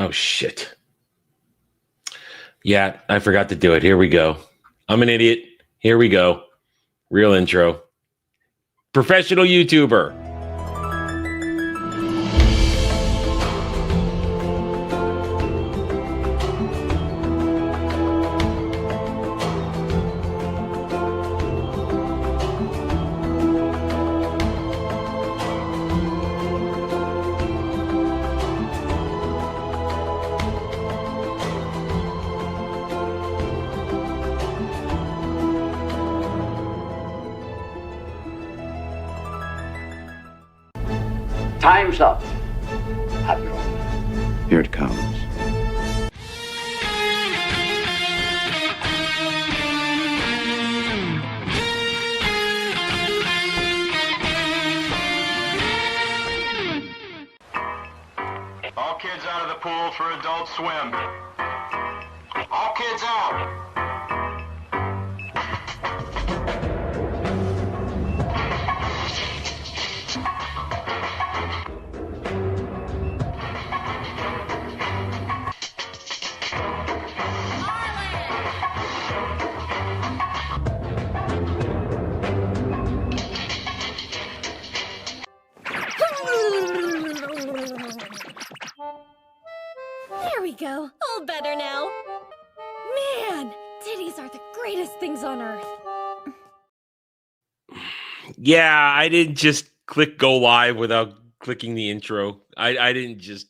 Oh, shit. Yeah, I forgot to do it. Here we go. I'm an idiot. Here we go. Real intro. Professional YouTuber. Time's up, Admiral. Here it comes. All kids out of the pool for Adult Swim. All kids out. There we go. All better now. Man, titties are the greatest things on earth. Yeah, I didn't just click go live without clicking the intro. I didn't just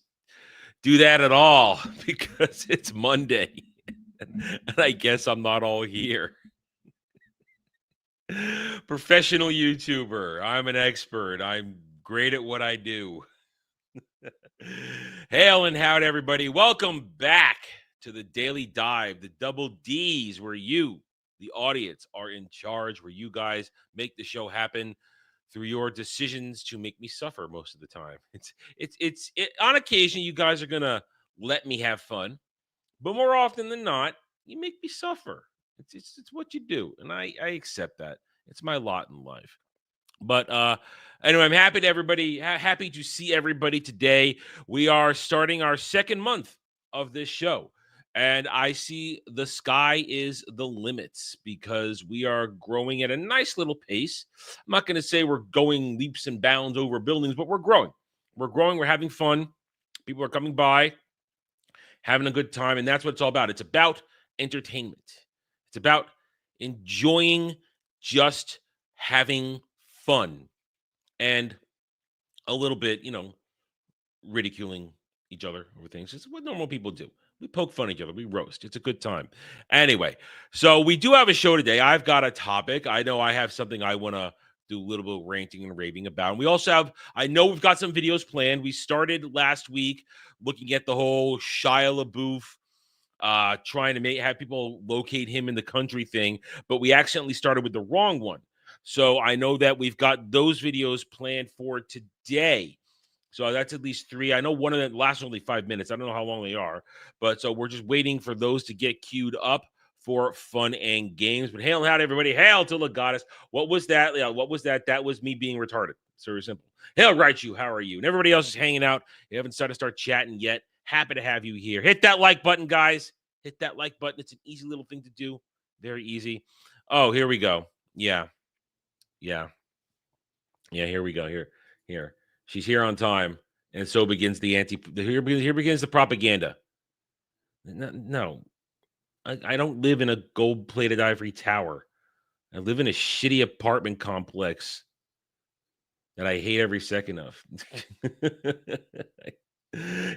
do that at all because it's Monday. And I guess I'm not all here. Professional YouTuber. I'm an expert. I'm great at what I do. Hail and howdy, everybody. Welcome back to the Daily Dive, the double D's, where you, the audience, are in charge, where you guys make the show happen through your decisions to make me suffer most of the time. It's on occasion, you guys are gonna let me have fun, but more often than not, you make me suffer. It's what you do, and I accept that. It's my lot in life. But anyway, I'm happy to see everybody today. We are starting our second month of this show, and I see the sky is the limits because we are growing at a nice little pace. I'm not going to say we're going leaps and bounds over buildings, but we're growing. We're growing. We're having fun. People are coming by, having a good time, and that's what it's all about. It's about entertainment. It's about enjoying just having fun and a little bit, ridiculing each other over things. It's what normal people do. We poke fun at each other. We roast. It's a good time. Anyway, so we do have a show today. I've got a topic. I know I have something I want to do a little bit of ranting and raving about. And we also have, I know we've got some videos planned. We started last week looking at the whole Shia LaBeouf trying to have people locate him in the country thing, but we accidentally started with the wrong one. So I know that we've got those videos planned for today. So that's at least 3. I know one of them lasts only 5 minutes. I don't know how long they are, but so we're just waiting for those to get queued up for fun and games. But hail and howdy, everybody. Hail to the goddess. What was that? Yeah, what was that? That was me being retarded. It's very simple. Hail, right, you. How are you? And everybody else is hanging out. You haven't started to start chatting yet. Happy to have you here. Hit that like button, guys. Hit that like button. It's an easy little thing to do. Very easy. Oh, here we go. Yeah. Here we go. Here. She's here on time, and so begins the here begins the propaganda. No. I don't live in a gold-plated ivory tower. I live in a shitty apartment complex that I hate every second of.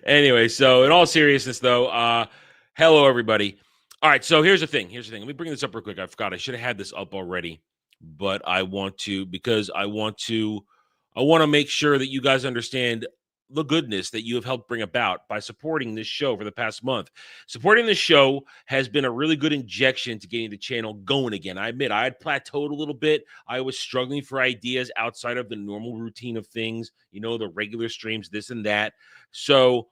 Anyway, so in all seriousness, though, hello, everybody. All right, so here's the thing. Let me bring this up real quick. I forgot. I should have had this up already, but I want to because I want to make sure that you guys understand the goodness that you have helped bring about by supporting this show for the past month. Supporting this show has been a really good injection to getting the channel going again. I admit I had plateaued a little bit. I was struggling for ideas outside of the normal routine of things, the regular streams, this and that. So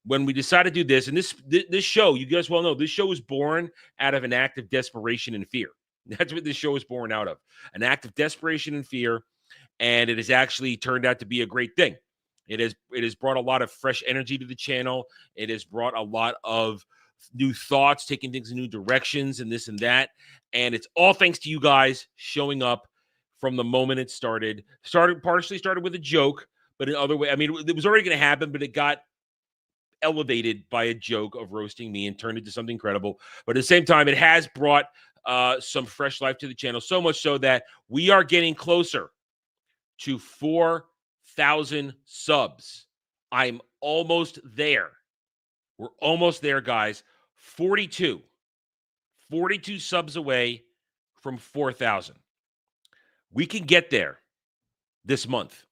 when we decided to do this, and this show, you guys well know, this show was born out of an act of desperation and fear. That's what this show is born out of, an act of desperation and fear, and it has actually turned out to be a great thing. It has brought a lot of fresh energy to the channel. It has brought a lot of new thoughts, taking things in new directions and this and that. And it's all thanks to you guys showing up from the moment it started. Partially started with a joke, but in other way, I mean, it was already going to happen, but it got elevated by a joke of roasting me and turned into something incredible. But at the same time, it has brought some fresh life to the channel, so much so that we are getting closer to 4,000 subs. I'm almost there. We're almost there, guys. 42 subs away from 4,000. We can get there this month.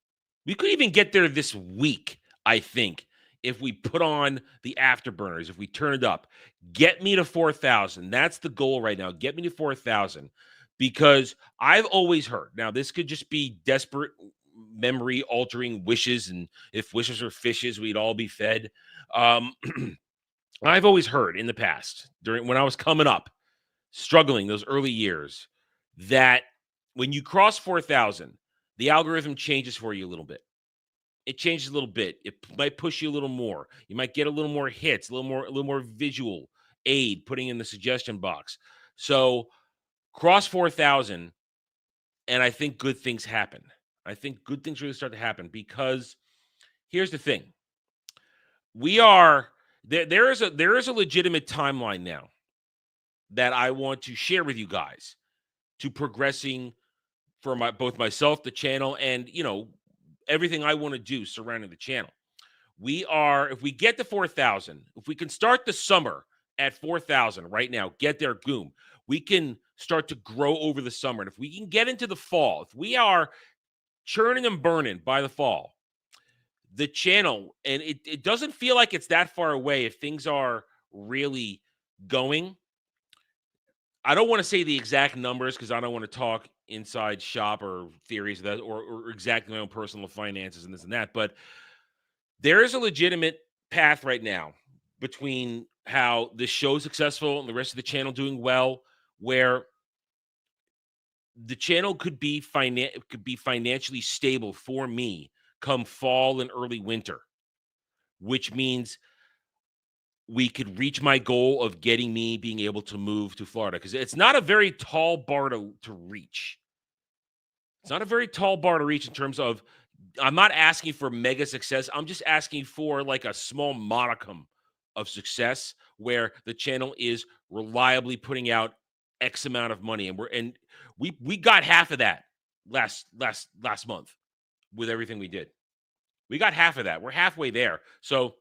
We could even get there this week, I think, if we put on the afterburners, if we turn it up. Get me to 4,000. That's the goal right now. Get me to 4,000, because I've always heard, now this could just be desperate memory altering wishes, and if wishes were fishes, we'd all be fed. I've always heard in the past, when I was coming up, struggling those early years, that when you cross 4,000, the algorithm changes for you a little bit. It changes a little bit. It might push you a little more. You might get a little more hits, a little more visual aid putting in the suggestion box. So cross 4,000, and I think good things happen. I think good things really start to happen, because here's the thing. There is a legitimate timeline now that I want to share with you guys to progressing for both myself, the channel, and everything I want to do surrounding the channel. If we get to 4,000, if we can start the summer at 4,000 right now, get there, boom, we can start to grow over the summer. And if we can get into the fall, if we are churning and burning by the fall, the channel, and it doesn't feel like it's that far away if things are really going. I don't want to say the exact numbers because I don't want to talk inside shop or theories of that, or exactly my own personal finances and this and that. But there is a legitimate path right now between how the show's successful and the rest of the channel doing well, where the channel could be financially stable for me come fall and early winter, which means we could reach my goal of getting me being able to move to Florida, because it's not a very tall bar to reach. It's not a very tall bar to reach in terms of, I'm not asking for mega success. I'm just asking for like a small modicum of success where the channel is reliably putting out X amount of money. And we got half of that last month with everything we did. We got half of that. We're halfway there. So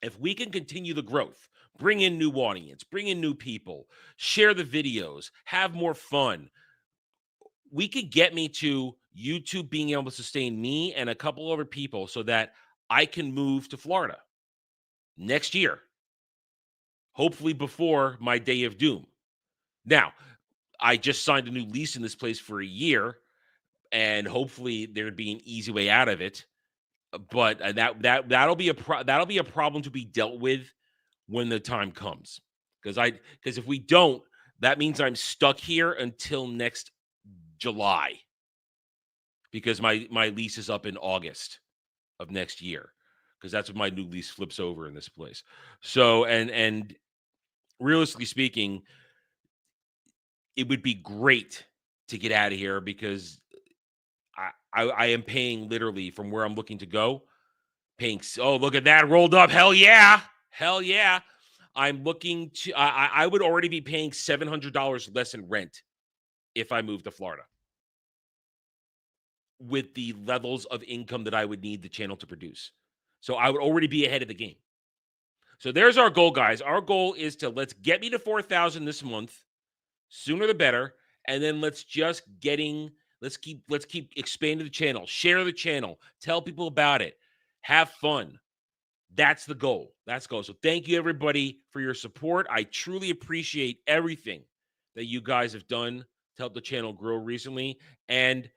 if we can continue the growth, bring in new audience, bring in new people, share the videos, have more fun, we could get me to YouTube being able to sustain me and a couple other people so that I can move to Florida next year, hopefully before my day of doom. Now, I just signed a new lease in this place for a year, and hopefully there'd be an easy way out of it. But that'll be a problem to be dealt with when the time comes. Because if we don't, that means I'm stuck here until next July, because my lease is up in August of next year, because that's when my new lease flips over in this place. So and realistically speaking, it would be great to get out of here, because I am paying literally from where I'm looking to go, oh, look at that, rolled up. Hell yeah. I'm looking to, I would already be paying $700 less in rent if I moved to Florida, with the levels of income that I would need the channel to produce. So I would already be ahead of the game. So there's our goal, guys. Our goal is to, let's get me to 4,000 this month, sooner the better. And then let's keep expanding the channel, share the channel, tell people about it, have fun. That's the goal. So thank you, everybody, for your support. I truly appreciate everything that you guys have done to help the channel grow recently. And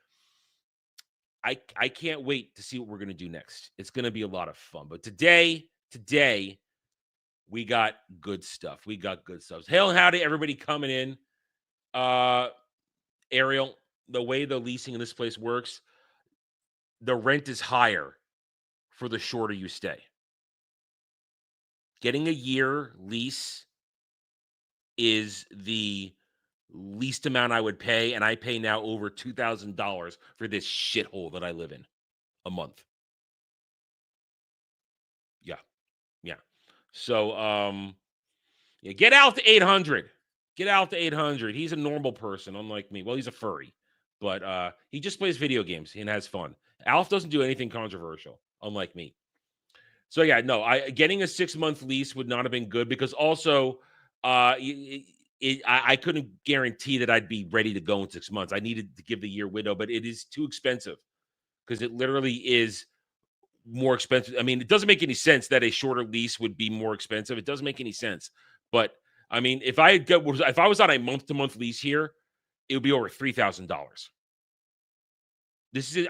I can't wait to see what we're going to do next. It's going to be a lot of fun. But today, we got good stuff. Hail and howdy, everybody coming in. Ariel, the way the leasing in this place works, the rent is higher for the shorter you stay. Getting a year lease is the least amount I would pay, and I pay now over $2,000 for this shithole that I live in a month. Yeah. So, yeah, get out to 800. Get out to 800. He's a normal person, unlike me. Well, he's a furry, but he just plays video games and has fun. Alf doesn't do anything controversial, unlike me. So yeah, no, getting a 6-month lease would not have been good because also I couldn't guarantee that I'd be ready to go in 6 months. I needed to give the year window, but it is too expensive because it literally is more expensive. I mean, it doesn't make any sense that a shorter lease would be more expensive. It doesn't make any sense. But I mean, if I was on a month-to-month lease here, it would be over $3,000.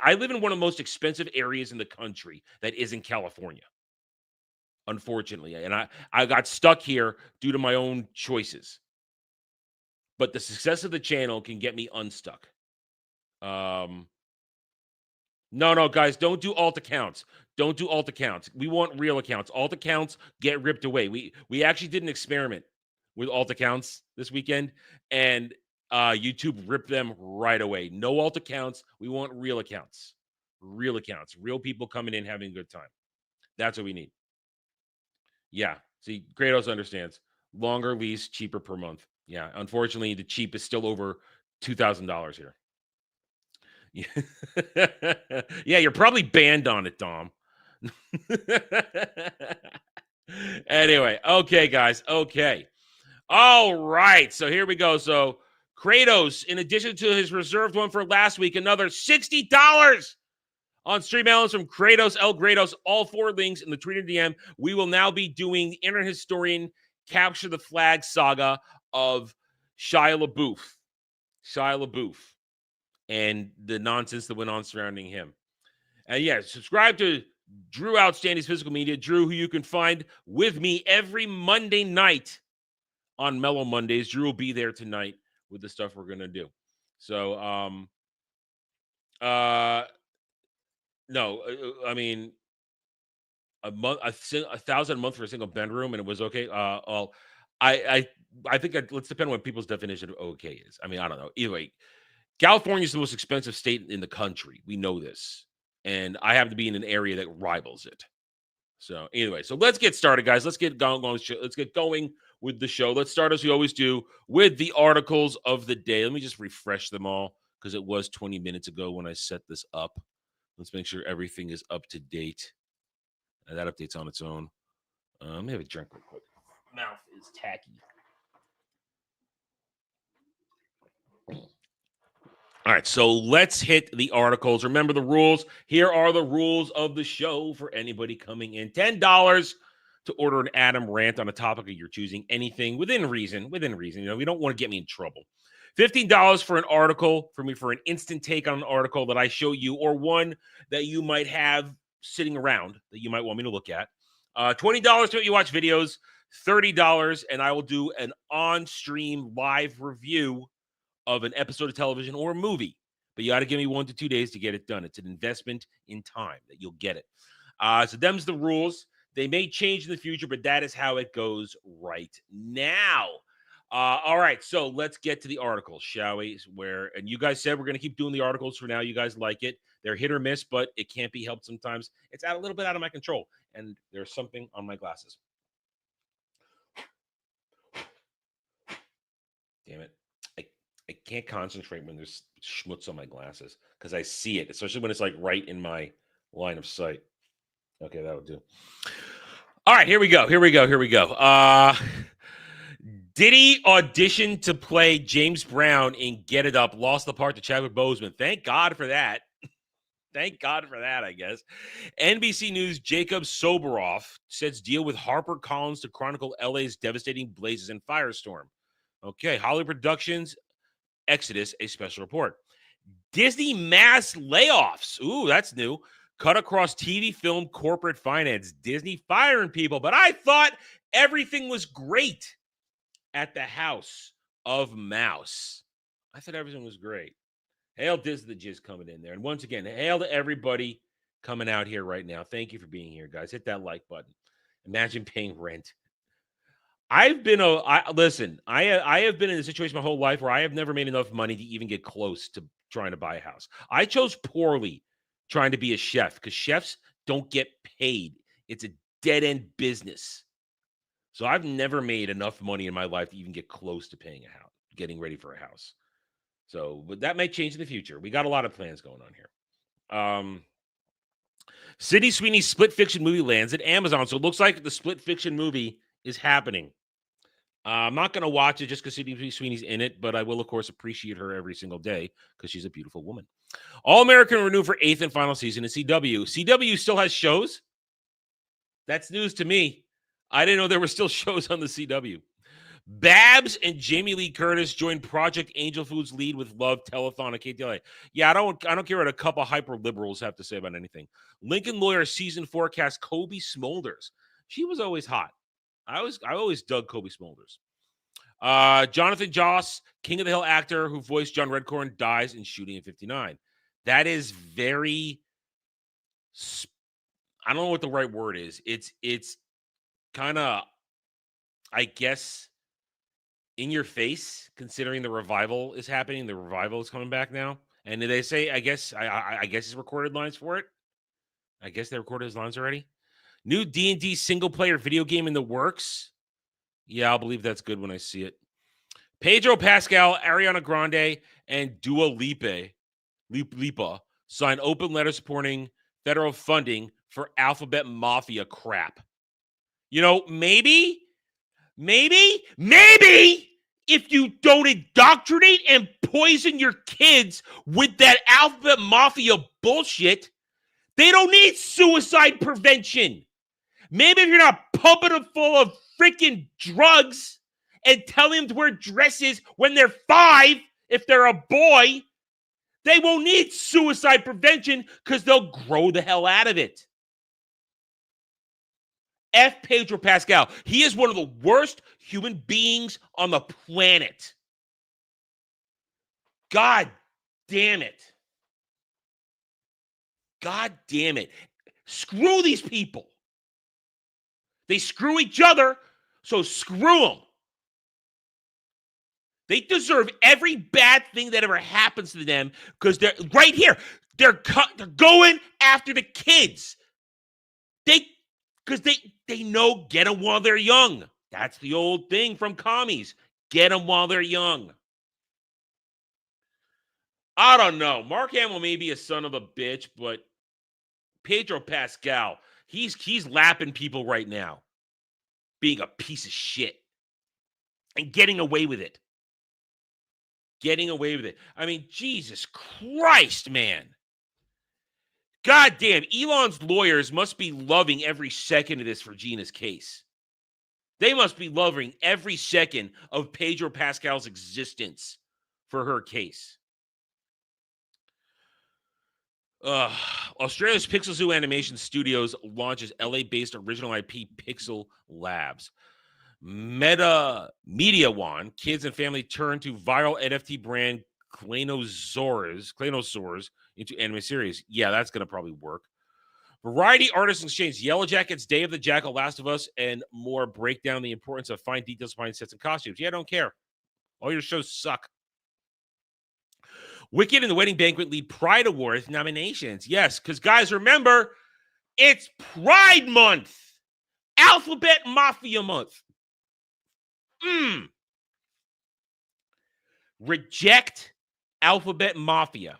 I live in one of the most expensive areas in the country that isn't California, unfortunately. And I got stuck here due to my own choices. But the success of the channel can get me unstuck. No, guys, don't do alt accounts. Don't do alt accounts. We want real accounts. Alt accounts get ripped away. We actually did an experiment with alt accounts this weekend, and YouTube ripped them right away. No alt accounts. We want real accounts. Real accounts. Real people coming in having a good time. That's what we need. Yeah. See, Kratos understands. Longer lease, cheaper per month. Yeah. Unfortunately, the cheap is still over $2,000 here. Yeah, you're probably banned on it, Dom. Anyway, okay, guys. Okay. All right. So here we go. So Kratos, in addition to his reserved one for last week, another $60 on stream elements from Kratos, El Kratos, all 4 links in the Twitter DM. We will now be doing the Internet Historian Capture the Flag saga of Shia LaBeouf. And the nonsense that went on surrounding him. And yeah, subscribe to Drew Outstanding's Physical Media. Drew, who you can find with me every Monday night on Mellow Mondays. Drew will be there tonight with the stuff we're going to do. So, no, I mean, $1,000 a month for a single bedroom, and it was okay. I think let's depend on what people's definition of okay is. I mean, I don't know. Either way, California is the most expensive state in the country. We know this. And I have to be in an area that rivals it. So anyway, so let's get started, guys. Let's get going. Let's get going with the show. Let's start as we always do with the articles of the day. Let me just refresh them all because it was 20 minutes ago when I set this up. Let's make sure everything is up to date. And that update's on its own. Let me have a drink real quick. Mouth is tacky. All right, so let's hit the articles. Remember the rules. Here are the rules of the show for anybody coming in. $10 to order an Adam rant on a topic of your choosing. Anything within reason. You know, we don't want to get me in trouble. $15 for an article for me for an instant take on an article that I show you or one that you might have sitting around that you might want me to look at. $20 to let you watch videos. $30, and I will do an on-stream live review of an episode of television or a movie. But you got to give me 1 to 2 days to get it done. It's an investment in time that you'll get it. So them's the rules. They may change in the future, but that is how it goes right now. All right, so let's get to the articles, shall we? And you guys said we're going to keep doing the articles for now. You guys like it. They're hit or miss, but it can't be helped sometimes. It's a little bit out of my control, and there's something on my glasses. Damn it. I can't concentrate when there's schmutz on my glasses because I see it, especially when it's like right in my line of sight. Okay, that'll do. All right, here we go. Did he audition to play James Brown in Get It Up? Lost the part to Chadwick Boseman. Thank God for that. I guess. NBC News' Jacob Soboroff sets deal with HarperCollins to chronicle LA's devastating blazes and firestorm. Okay, Hollywood Productions, Exodus, a special report. Disney mass layoffs. Ooh, that's new. Cut across TV, film, corporate finance. Disney firing people. But I thought everything was great at the House of Mouse. I thought everything was great. Hail Disney the Jizz coming in there. And once again, hail to everybody coming out here right now. Thank you for being here, guys. Hit that like button. Imagine paying rent. Listen, I have been in a situation my whole life where I have never made enough money to even get close to trying to buy a house. I chose poorly trying to be a chef because chefs don't get paid. It's a dead-end business. So I've never made enough money in my life to even get close to paying a house, getting ready for a house. So, but that might change in the future. We got a lot of plans going on here. Sydney Sweeney's split fiction movie lands at Amazon. So it looks like the split fiction movie is happening. I'm not going to watch it just because Sydney Sweeney's in it, but I will, of course, appreciate her every single day because she's a beautiful woman. All-American renewed for 8th and final season in CW. CW still has shows? That's news to me. I didn't know there were still shows on the CW. Babs and Jamie Lee Curtis joined Project Angel Foods lead with Love Telethon at KTLA. Yeah, I don't care what a couple hyper liberals have to say about anything. Lincoln Lawyer season 4 cast Kobe Smulders. She was always hot. I always dug Kobe Smulders. Jonathan Joss, King of the Hill actor who voiced John Redcorn, dies in shooting in 59. That is very, I don't know what the right word is. It's kind of, I guess, in your face, considering the revival is happening. The revival is coming back now. And they say, I guess he's recorded lines for it. I guess they recorded his lines already. New D&D single-player video game in the works. Yeah, I'll believe that's good when I see it. Pedro Pascal, Ariana Grande, and Dua Lipa signed open letters supporting federal funding for Alphabet Mafia crap. You know, maybe, if you don't indoctrinate and poison your kids with that Alphabet Mafia bullshit, they don't need suicide prevention. Maybe if you're not pumping them full of freaking drugs and telling them to wear dresses when they're 5, if they're a boy, they won't need suicide prevention because they'll grow the hell out of it. F. Pedro Pascal. He is one of the worst human beings on the planet. God damn it. God damn it. Screw these people. They screw each other, so screw them. They deserve every bad thing that ever happens to them because they're right here. They're going after the kids. Because they know get them while they're young. That's the old thing from commies. Get them while they're young. I don't know. Mark Hamill may be a son of a bitch, but Pedro Pascal, he's lapping people right now. Being a piece of shit. And getting away with it. I mean, Jesus Christ, man. God damn, Elon's lawyers must be loving every second of this for Gina's case. They must be loving every second of Pedro Pascal's existence for her case. Australia's Pixel Zoo Animation Studios launches LA-based original IP Pixel Labs. Media One, kids and family turn to viral NFT brand Claynosaurs into anime series. Yeah, that's going to probably work. Variety Artists Exchange, Yellow Jackets, Day of the Jackal, Last of Us, and more break down the importance of fine details behind sets and costumes. Yeah, I don't care. All your shows suck. Wicked and The Wedding Banquet lead Pride Awards nominations. Yes, because guys, remember, it's Pride Month. Alphabet Mafia Month. Reject Alphabet Mafia.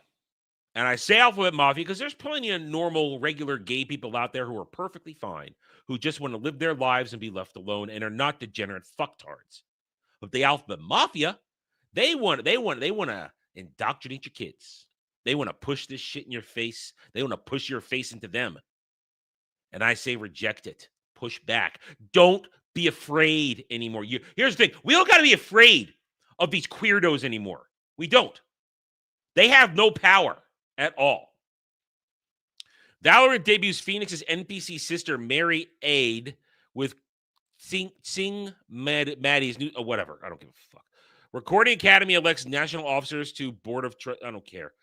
And I say Alphabet Mafia because there's plenty of normal, regular gay people out there who are perfectly fine, who just want to live their lives and be left alone and are not degenerate fucktards. But the Alphabet Mafia, they want to indoctrinate your kids. They want to push this shit in your face. They want to push your face into them. And I say reject it. Push back. Don't be afraid anymore. Here's the thing. We don't got to be afraid of these queerdos anymore. We don't. They have no power at all. Valorant debuts Phoenix's NPC sister, Mary Aid, with Sing Maddie's new... whatever. I don't give a fuck. Recording Academy elects national officers to board of... I don't care.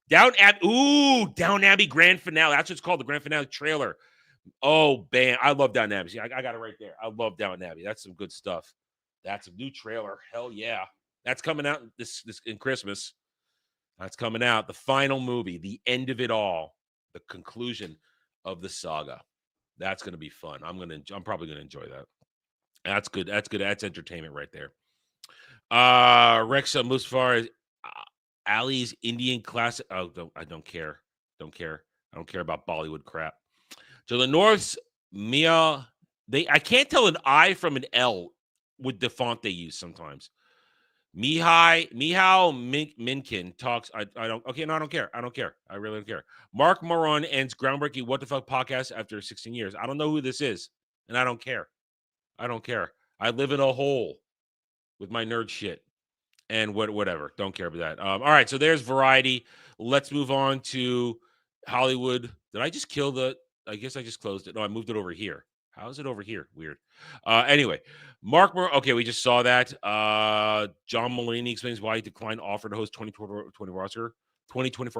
Down Abbey grand finale. That's what it's called, the grand finale trailer. Oh, man, I love Down Abbey. See, I got it right there. I love Down Abbey. That's some good stuff. That's a new trailer. Hell yeah. That's coming out this in Christmas. That's coming out. The final movie, the end of it all, the conclusion of the saga. That's going to be fun. I'm probably going to enjoy that. That's good. That's good. That's entertainment right there. Rex Musafar, Ali's Indian classic. Oh, I don't care. Don't care. I don't care about Bollywood crap. So the North's Mia, I can't tell an I from an L with the font they use sometimes. Mihao Minkin talks. I don't. Okay, no, I don't care. I don't care. I really don't care. Mark Moron ends groundbreaking What the Fuck podcast after 16 years. I don't know who this is, and I don't care. I don't care. I live in a hole with my nerd shit and whatever. Don't care about that. All right, so there's Variety. Let's move on to Hollywood. Did I just kill the? I guess I just closed it. No, I moved it over here. How is it over here? Weird. Anyway, okay, we just saw that. John Mulaney explains why he declined offer to host 2024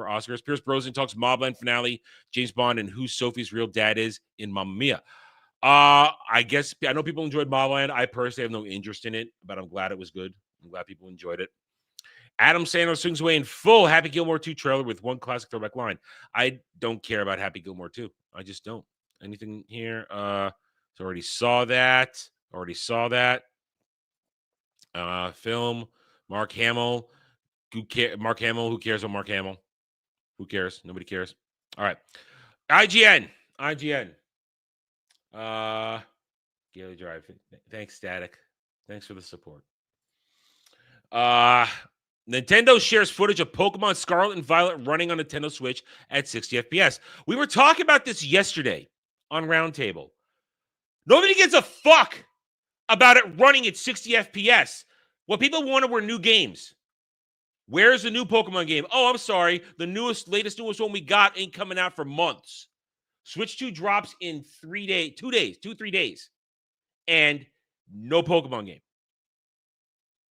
Oscars. Pierce Brosnan talks Mobland finale, James Bond, and who Sophie's real dad is in Mamma Mia. I guess I know people enjoyed Mobland. I personally have no interest in it, but I'm glad it was good. I'm glad people enjoyed it. Adam Sandler swings away in full Happy Gilmore 2 trailer with one classic throwback line. I don't care about Happy Gilmore 2. I just don't. Anything here? So already saw that. Film. Mark Hamill. Mark Hamill. Who cares about Mark Hamill? Who cares? Nobody cares. All right. IGN. Gaily Drive. Thanks, Static. Thanks for the support. Nintendo shares footage of Pokemon Scarlet and Violet running on Nintendo Switch at 60 FPS. We were talking about this yesterday on Roundtable. Nobody gives a fuck about it running at 60 FPS. What people wanted were new games. Where's the new Pokemon game? Oh, I'm sorry. The latest one we got ain't coming out for months. Switch 2 drops in 3 days. And no Pokemon game.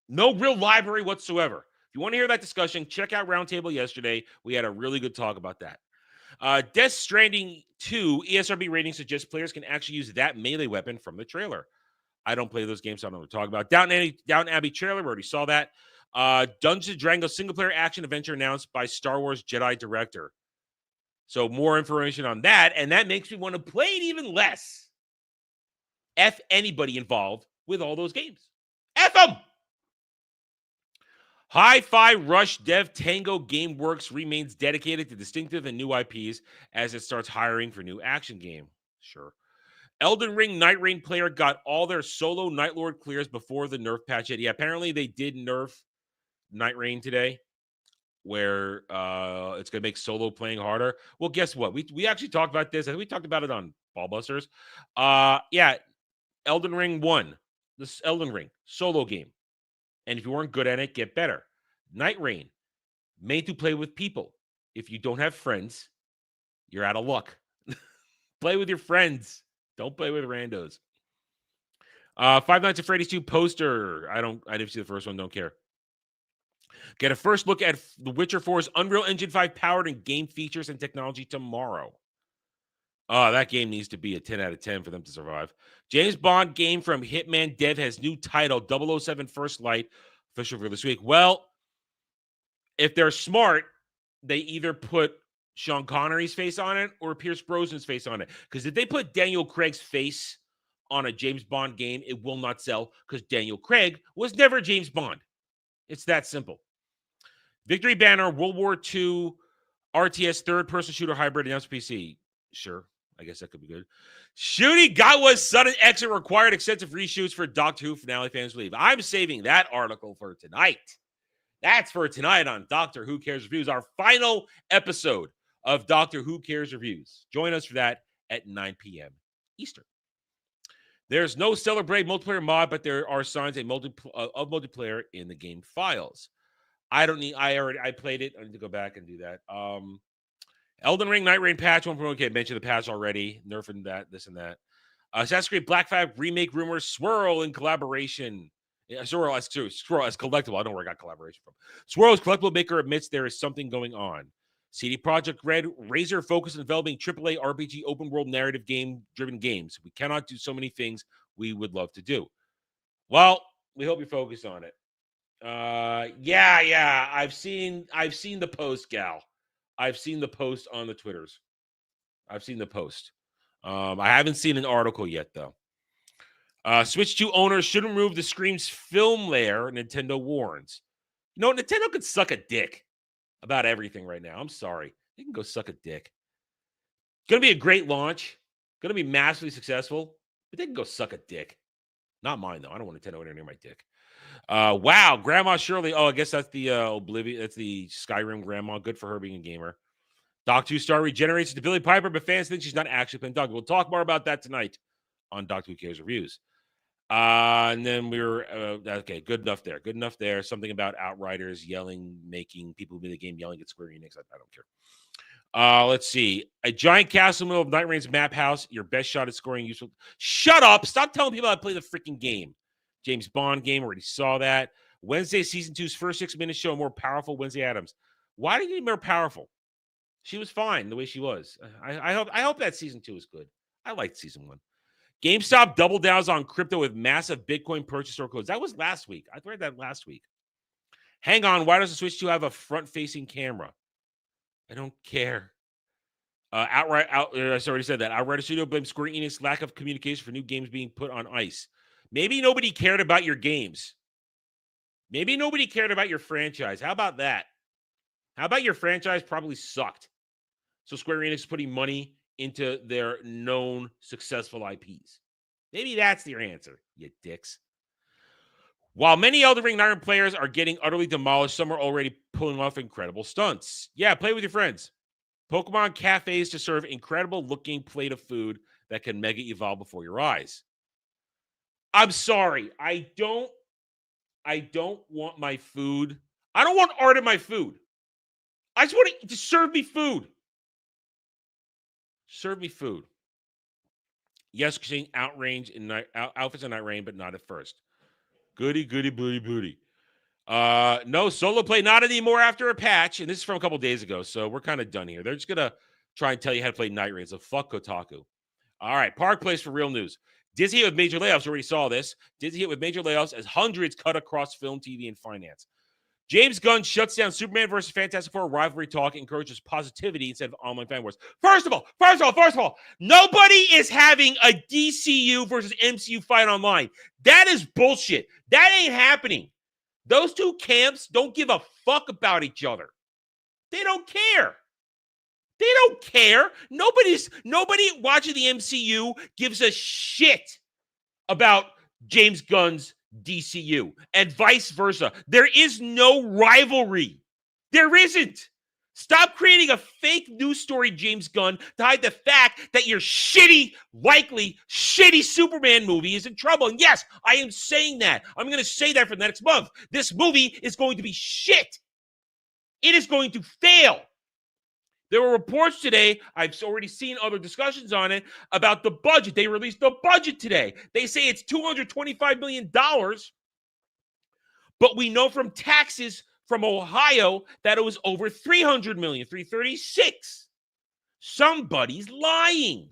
No real library whatsoever. If you want to hear that discussion, check out Roundtable yesterday. We had a really good talk about that. Death Stranding 2 ESRB rating suggests players can actually use that melee weapon from the trailer. I don't play those games, so I don't know what to talk about. Downton Abbey trailer, we already saw that. Dungeons & Dragons single-player action adventure announced by Star Wars Jedi director. So more information on that, and that makes me want to play it even less. F anybody involved with all those games. F them! Hi-Fi Rush Dev Tango Gameworks remains dedicated to distinctive and new IPs as it starts hiring for new action game. Sure. Elden Ring Night Rain player got all their solo Night Lord clears before the nerf patch hit. Yeah, apparently they did nerf Night Rain today, where it's going to make solo playing harder. Well, guess what? We actually talked about this. I think we talked about it on Ballbusters. Yeah, Elden Ring 1. This Elden Ring solo game. And if you weren't good at it, get better. Night Rain, made to play with people. If you don't have friends, you're out of luck. Play with your friends. Don't play with randos. Five Nights at Freddy's 2 poster. I didn't see the first one. Don't care. Get a first look at The Witcher 4's Unreal Engine 5 powered and game features and technology tomorrow. That game needs to be a 10 out of 10 for them to survive. James Bond game from Hitman Dev has new title, 007 First Light, official for this week. Well, if they're smart, they either put Sean Connery's face on it or Pierce Brosnan's face on it. Because if they put Daniel Craig's face on a James Bond game, it will not sell because Daniel Craig was never James Bond. It's that simple. Victory Banner, World War II, RTS third-person shooter hybrid announced PC. Sure. I guess that could be good. Shooty Gawa's sudden exit required extensive reshoots for Doctor Who finale fans believe. I'm saving that article for tonight. That's for tonight on Doctor Who Cares Reviews, our final episode of Doctor Who Cares Reviews. Join us for that at 9 p.m. Eastern. There's no Stellar Blade multiplayer mod, but there are signs of multiplayer in the game files. I played it. I need to go back and do that. Elden Ring Night Rain patch 1.1. Okay, mentioned the patch already. Nerfing that, this and that. Assassin's Creed Black Flag remake rumors swirl in collaboration. Yeah, Swirl as collectible. I don't know where I got collaboration from. Swirl's collectible maker admits there is something going on. CD Projekt Red razor focused on developing AAA RPG open world narrative game-driven games. We cannot do so many things we would love to do. Well, we hope you focus on it. Yeah. I've seen the post, Gal. I've seen the post on the Twitters. I've seen the post. I haven't seen an article yet, though. Switch 2 owners should remove the Scream's film layer, Nintendo warns. You know, Nintendo could suck a dick about everything right now. I'm sorry. They can go suck a dick. Going to be a great launch. Going to be massively successful. But they can go suck a dick. Not mine, though. I don't want Nintendo anywhere near my dick. Wow. Grandma Shirley. Oh, I guess that's the Oblivion. That's the Skyrim grandma. Good for her being a gamer. Doc 2 star regenerates to Billy Piper, but fans think she's not actually playing Doc. We'll talk more about that tonight on Doc 2 Cares Reviews. And then we were, okay, good enough there. Good enough there. Something about Outriders yelling, making people who made the game yelling at Square Enix. I don't care. Let's see. A giant castle in the middle of Night Rain's map house. Your best shot at scoring useful. Shut up. Stop telling people how to play the freaking game. James Bond game. Already saw that. Wednesday season 2's first 6 minutes show more powerful Wednesday Addams. Why did you need more powerful? She was fine the way she was. I hope that season 2 is good. I liked season 1. GameStop double downs on crypto with massive Bitcoin purchase or close. That was last week. I read that last week. Hang on. Why does the Switch 2 have a front-facing camera? I don't care. I already said that. Outrider Studio blames Square Enix lack of communication for new games being put on ice. Maybe nobody cared about your games. Maybe nobody cared about your franchise. How about that? How about your franchise probably sucked? So Square Enix is putting money into their known successful IPs. Maybe that's your answer, you dicks. While many Elden Ring Iron players are getting utterly demolished, some are already pulling off incredible stunts. Yeah, play with your friends. Pokemon cafes to serve incredible-looking plate of food that can mega evolve before your eyes. I'm sorry. I don't want my food. I don't want art in my food. I just want it to serve me food. Serve me food. Yes, seeing outrange in outfits in Night Rain, but not at first. Goody, booty. No solo play, not anymore after a patch. And this is from a couple days ago, so we're kind of done here. They're just going to try and tell you how to play Night Rain, so fuck Kotaku. All right, Park Place for real news. Disney hit with major layoffs. Already saw this. Disney hit with major layoffs as hundreds cut across film, TV, and finance. James Gunn shuts down Superman versus Fantastic Four rivalry talk, encourages positivity instead of online fan wars. First of all, nobody is having a DCU versus MCU fight online. That is bullshit. That ain't happening. Those two camps don't give a fuck about each other. They don't care. Nobody watching the MCU gives a shit about James Gunn's DCU and vice versa. There is no rivalry. There isn't. Stop creating a fake news story, James Gunn, to hide the fact that your likely shitty Superman movie is in trouble. And yes, I am saying that. I'm going to say that for the next month. This movie is going to be shit. It is going to fail. There were reports today, I've already seen other discussions on it, about the budget. They released the budget today. They say it's $225 million, but we know from taxes from Ohio that it was over $300 million, $336. Somebody's lying.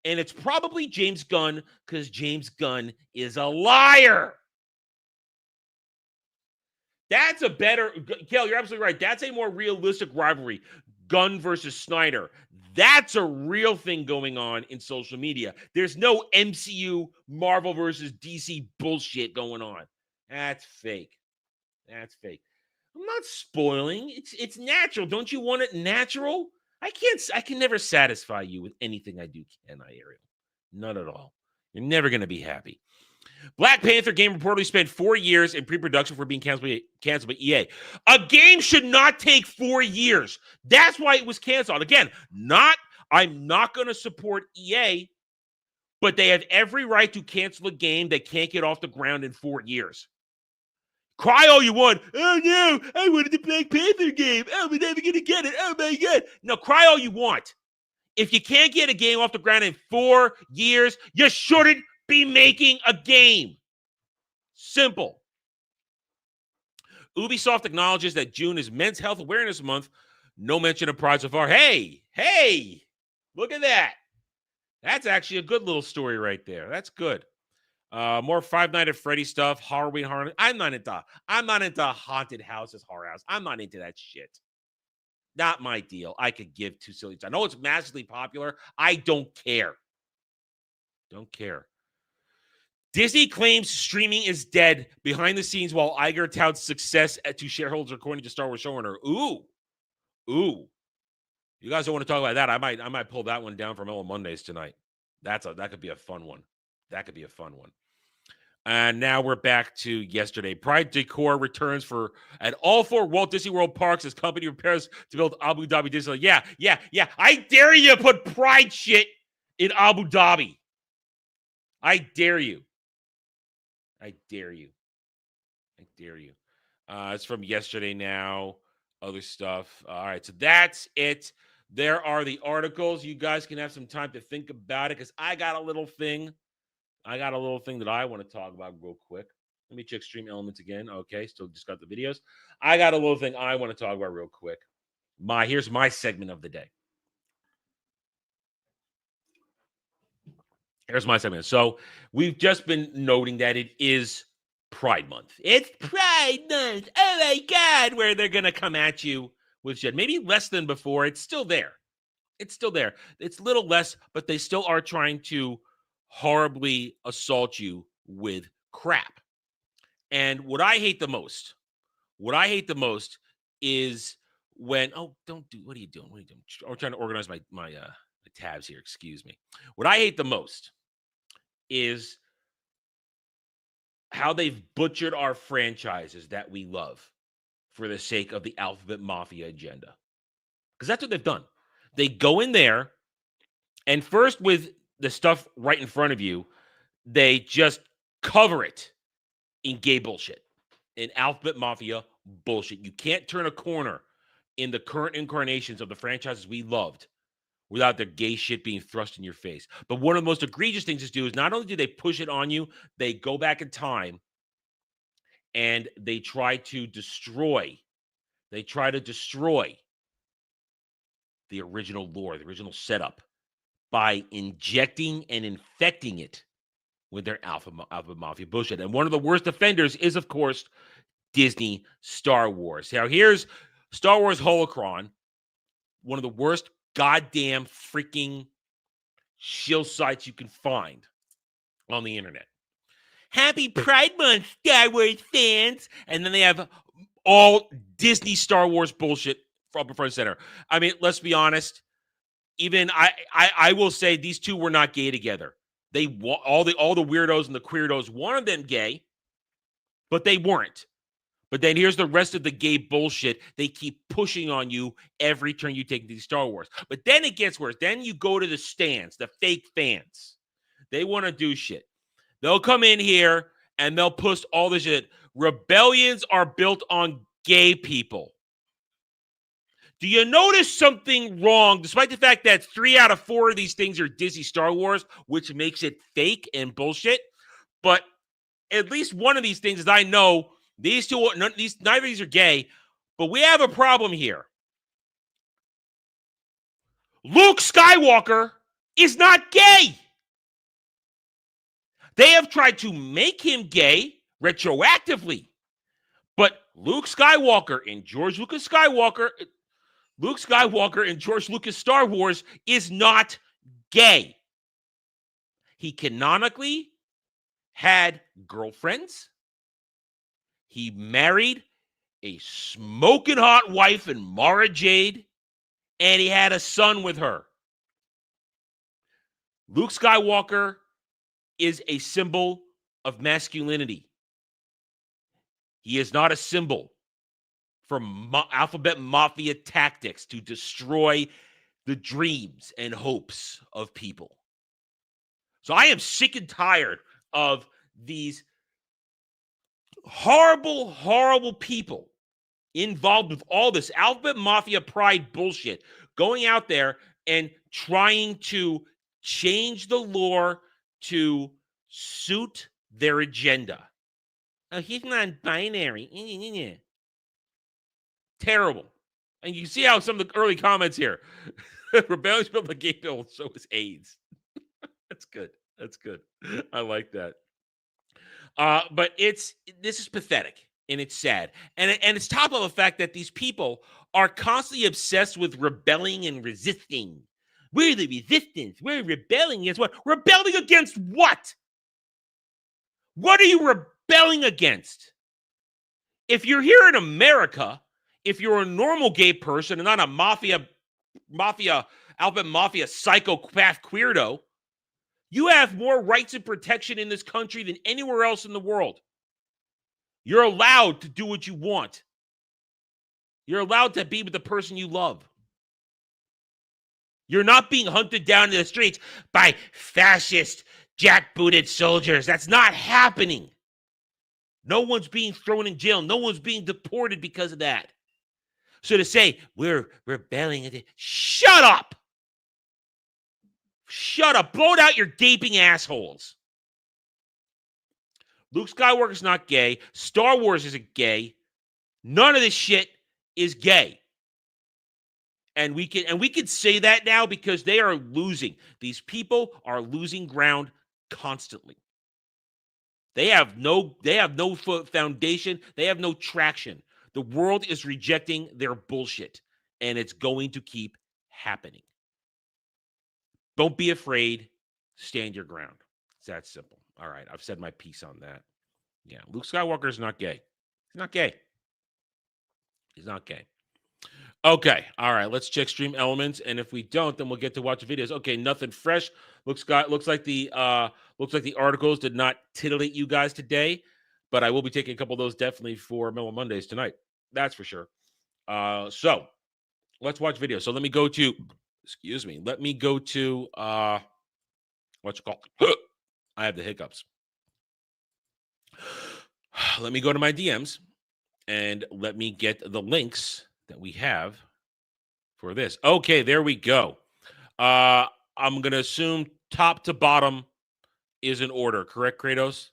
And it's probably James Gunn, because James Gunn is a liar. That's a better, Kel, you're absolutely right. That's a more realistic rivalry. Gunn versus Snyder. That's a real thing going on in social media. There's no MCU, Marvel versus DC bullshit going on. That's fake. I'm not spoiling. It's natural. Don't you want it natural? I can never satisfy you with anything I do, can I, Ariel? None at all. You're never going to be happy. Black Panther game reportedly spent 4 years in pre-production for being canceled by EA. A game should not take 4 years. That's why it was canceled. Again, I'm not going to support EA, but they have every right to cancel a game that can't get off the ground in 4 years. Cry all you want. Oh, no, I wanted the Black Panther game. Oh, we're never going to get it. Oh, my God. No, cry all you want. If you can't get a game off the ground in 4 years, you shouldn't be making a game. Simple. Ubisoft acknowledges that June is Men's Health Awareness Month. No mention of Pride so far. Hey, look at that. That's actually a good little story right there. That's good. More Five Nights at Freddy stuff, Halloween horror. I'm not into haunted houses, horror house. I'm not into that shit. Not my deal. I could give two silly. I know it's massively popular. I don't care. Don't care. Disney claims streaming is dead behind the scenes while Iger touts success to shareholders according to Star Wars showrunner. Ooh. You guys don't want to talk about that. I might pull that one down from Mellow Mondays tonight. That could be a fun one. And now we're back to yesterday. Pride Decor returns at all 4 Walt Disney World parks as company prepares to build Abu Dhabi Disneyland. Yeah. I dare you to put Pride shit in Abu Dhabi. I dare you. It's from yesterday now. Other stuff. All right, so that's it. There are the articles. You guys can have some time to think about it because I got a little thing that I want to talk about real quick. Let me check Stream Elements again. Okay, still just got the videos. I got a little thing I want to talk about real quick. Here's my segment of the day. Here's my segment. So we've just been noting that it is Pride Month. It's Pride Month. Oh my God, where they're going to come at you with shit. Maybe less than before. It's still there. It's a little less, but they still are trying to horribly assault you with crap. And what I hate the most is when, what are you doing? I'm trying to organize my tabs here. Excuse me. What I hate the most is how they've butchered our franchises that we love for the sake of the Alphabet Mafia agenda. Because that's what they've done. They go in there, and first with the stuff right in front of you, they just cover it in gay bullshit, in Alphabet Mafia bullshit. You can't turn a corner in the current incarnations of the franchises we loved without the gay shit being thrust in your face. But one of the most egregious things to do is not only do they push it on you, they go back in time and they try to destroy the original lore, the original setup, by injecting and infecting it with their Alphabet Mafia bullshit. And one of the worst offenders is, of course, Disney Star Wars. Now, here's Star Wars Holocron, one of the worst goddamn freaking shill sites you can find on the internet. Happy Pride Month, Star Wars fans. And then they have all Disney Star Wars bullshit up in front and center. I mean, let's be honest. Even I will say these two were not gay together. They all the weirdos and the queerdos wanted them gay, but they weren't. But then here's the rest of the gay bullshit they keep pushing on you every turn you take into Star Wars. But then it gets worse. Then you go to the stands, the fake fans. They want to do shit. They'll come in here and they'll post all this shit. Rebellions are built on gay people. Do you notice something wrong, despite the fact that 3 out of 4 of these things are Disney Star Wars, which makes it fake and bullshit? But at least one of these things is I know neither of these are gay, but we have a problem here. Luke Skywalker is not gay. They have tried to make him gay retroactively, but Luke Skywalker and George Lucas Star Wars is not gay. He canonically had girlfriends. He married a smoking hot wife in Mara Jade, and he had a son with her. Luke Skywalker is a symbol of masculinity. He is not a symbol for Alphabet Mafia tactics to destroy the dreams and hopes of people. So I am sick and tired of these horrible, horrible people involved with all this Alphabet Mafia pride bullshit, going out there and trying to change the lore to suit their agenda. Oh, he's non-binary. Terrible. And you see how some of the early comments here. Rebellion spelled the gay pill, so is AIDS. That's good. That's good. I like that. But this is pathetic and it's sad. And it's top of the fact that these people are constantly obsessed with rebelling and resisting. We're the resistance. We're rebelling against what? Rebelling against what? What are you rebelling against? If you're here in America, if you're a normal gay person and not a mafia, alphabet mafia psychopath queerdo, you have more rights and protection in this country than anywhere else in the world. You're allowed to do what you want. You're allowed to be with the person you love. You're not being hunted down in the streets by fascist, jackbooted soldiers. That's not happening. No one's being thrown in jail. No one's being deported because of that. So to say, we're rebelling, shut up. Shut up. Blow it out your gaping assholes. Luke Skywalker's not gay. Star Wars isn't gay. None of this shit is gay. And we can say that now because they are losing. These people are losing ground constantly. They have no foundation. They have no traction. The world is rejecting their bullshit, and it's going to keep happening. Don't be afraid. Stand your ground. It's that simple. All right, I've said my piece on that. Yeah, Luke Skywalker is not gay. He's not gay. He's not gay. Okay, all right, let's check stream elements, and if we don't, then we'll get to watch videos. Okay, nothing fresh. Looks like the articles did not titillate you guys today, but I will be taking a couple of those definitely for Mellow Mondays tonight. That's for sure. So let's watch videos. So let me go to, let me go to what's it called? I have the hiccups. Let me go to my DMs and let me get the links that we have for this. Okay, there we go. I'm going to assume top to bottom is in order, correct, Kratos?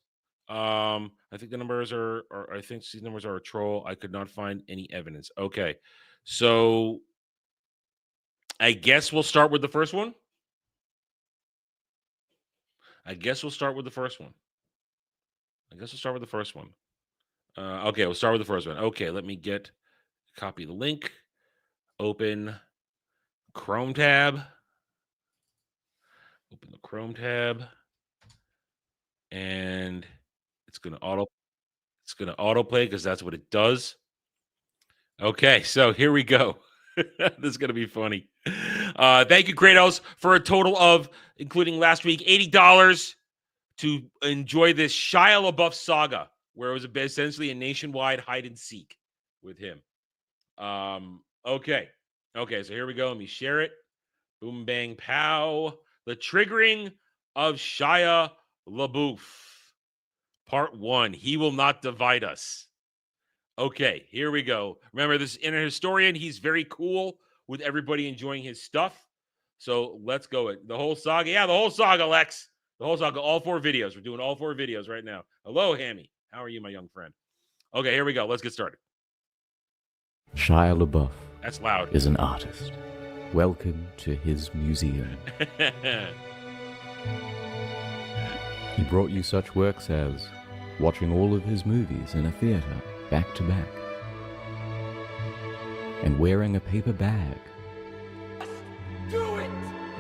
I think the numbers are I think these numbers are a troll. I could not find any evidence. Okay, so I guess we'll start with the first one. Okay, we'll start with the first one. Okay, we'll start with the first one. Okay, let me copy the link, open Chrome tab, and it's going to autoplay because that's what it does. Okay, so here we go. This is going to be funny. Thank you, Kratos, for a total of, including last week, $80 to enjoy this Shia LaBeouf saga, where it was essentially a nationwide hide and seek with him. Okay, so here we go. Let me share it. Boom, bang, pow. The triggering of Shia LaBeouf. Part 1. He will not divide us. Okay, here we go. Remember, this inner historian, he's very cool with everybody enjoying his stuff. So let's go. The whole saga. Yeah, the whole saga, Lex. The whole saga, all 4 videos. We're doing all 4 videos right now. Hello, Hammy. How are you, my young friend? Okay, here we go. Let's get started. Shia LaBeouf. That's loud. Is an artist. Welcome to his museum. He brought you such works as watching all of his movies in a theater back to back and wearing a paper bag. Do it!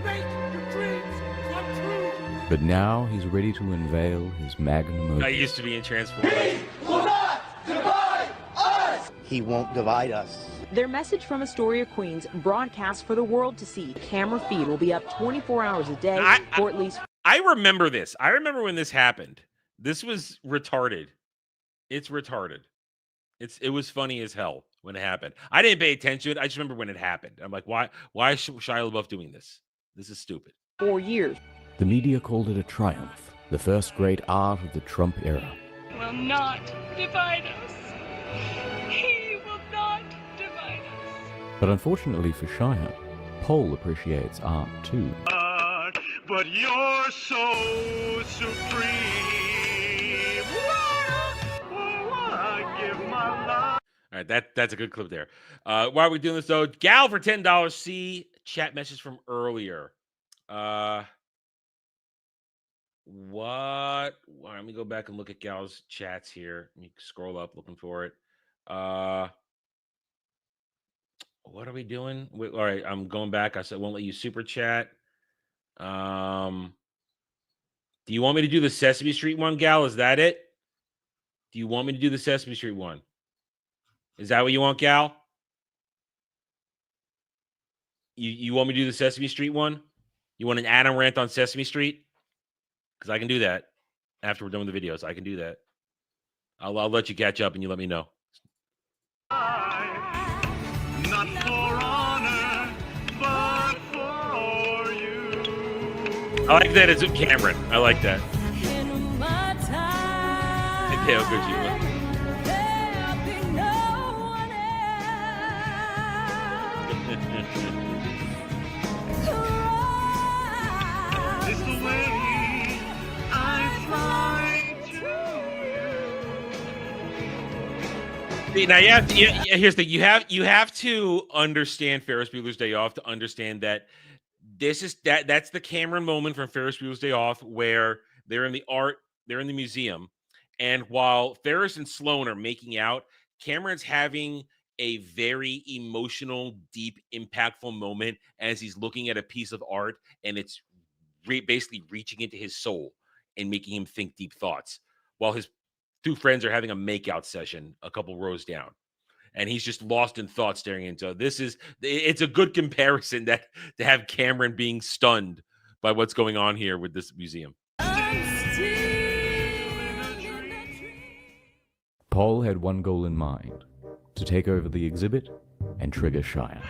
Make your dreams come true! But now he's ready to unveil his magnum opus. I used to be in Transformers. He will not divide us! He won't divide us. Their message from Astoria, Queens, broadcast for the world to see. Camera feed will be up 24 hours a day for at least... I remember this. I remember when this happened. This was retarded. It's retarded. It was funny as hell when it happened. I didn't pay attention. I just remember when it happened. I'm like, why is Shia LaBeouf doing this? This is stupid. 4 years. The media called it a triumph, the first great art of the Trump era. Will not divide us. He will not divide us. But unfortunately for Shia, Paul appreciates art too. But you're so supreme. I give my life. All right, that's a good clip there. Why are we doing this though? Gal for $10. See chat message from earlier. What? Let me go back and look at Gal's chats here. Let me scroll up looking for it. What are we doing? Wait, all right, I'm going back. I said won't let you super chat. Do you want me to do the Sesame Street one, Gal? Is that it? Do you want me to do the Sesame Street one? Is that what you want, Gal? You want me to do the Sesame Street one? You want an Adam rant on Sesame Street? Because I can do that after we're done with the videos. I can do that. I'll let you catch up and you let me know. Not for honor, but for you. I like that it's Cameron. I like that. Hideo Kojima. It's the way I fly to you. Now here's the thing. You have to understand Ferris Bueller's Day Off to understand that that's the Cameron moment from Ferris Bueller's Day Off where they're in the museum, and while Ferris and Sloan are making out, Cameron's having a very emotional, deep, impactful moment as he's looking at a piece of art, and it's basically reaching into his soul and making him think deep thoughts, while his two friends are having a makeout session a couple rows down, and he's just lost in thought staring into it's a good comparison that to have Cameron being stunned by what's going on here with this museum. Paul had one goal in mind: to take over the exhibit and trigger Shia.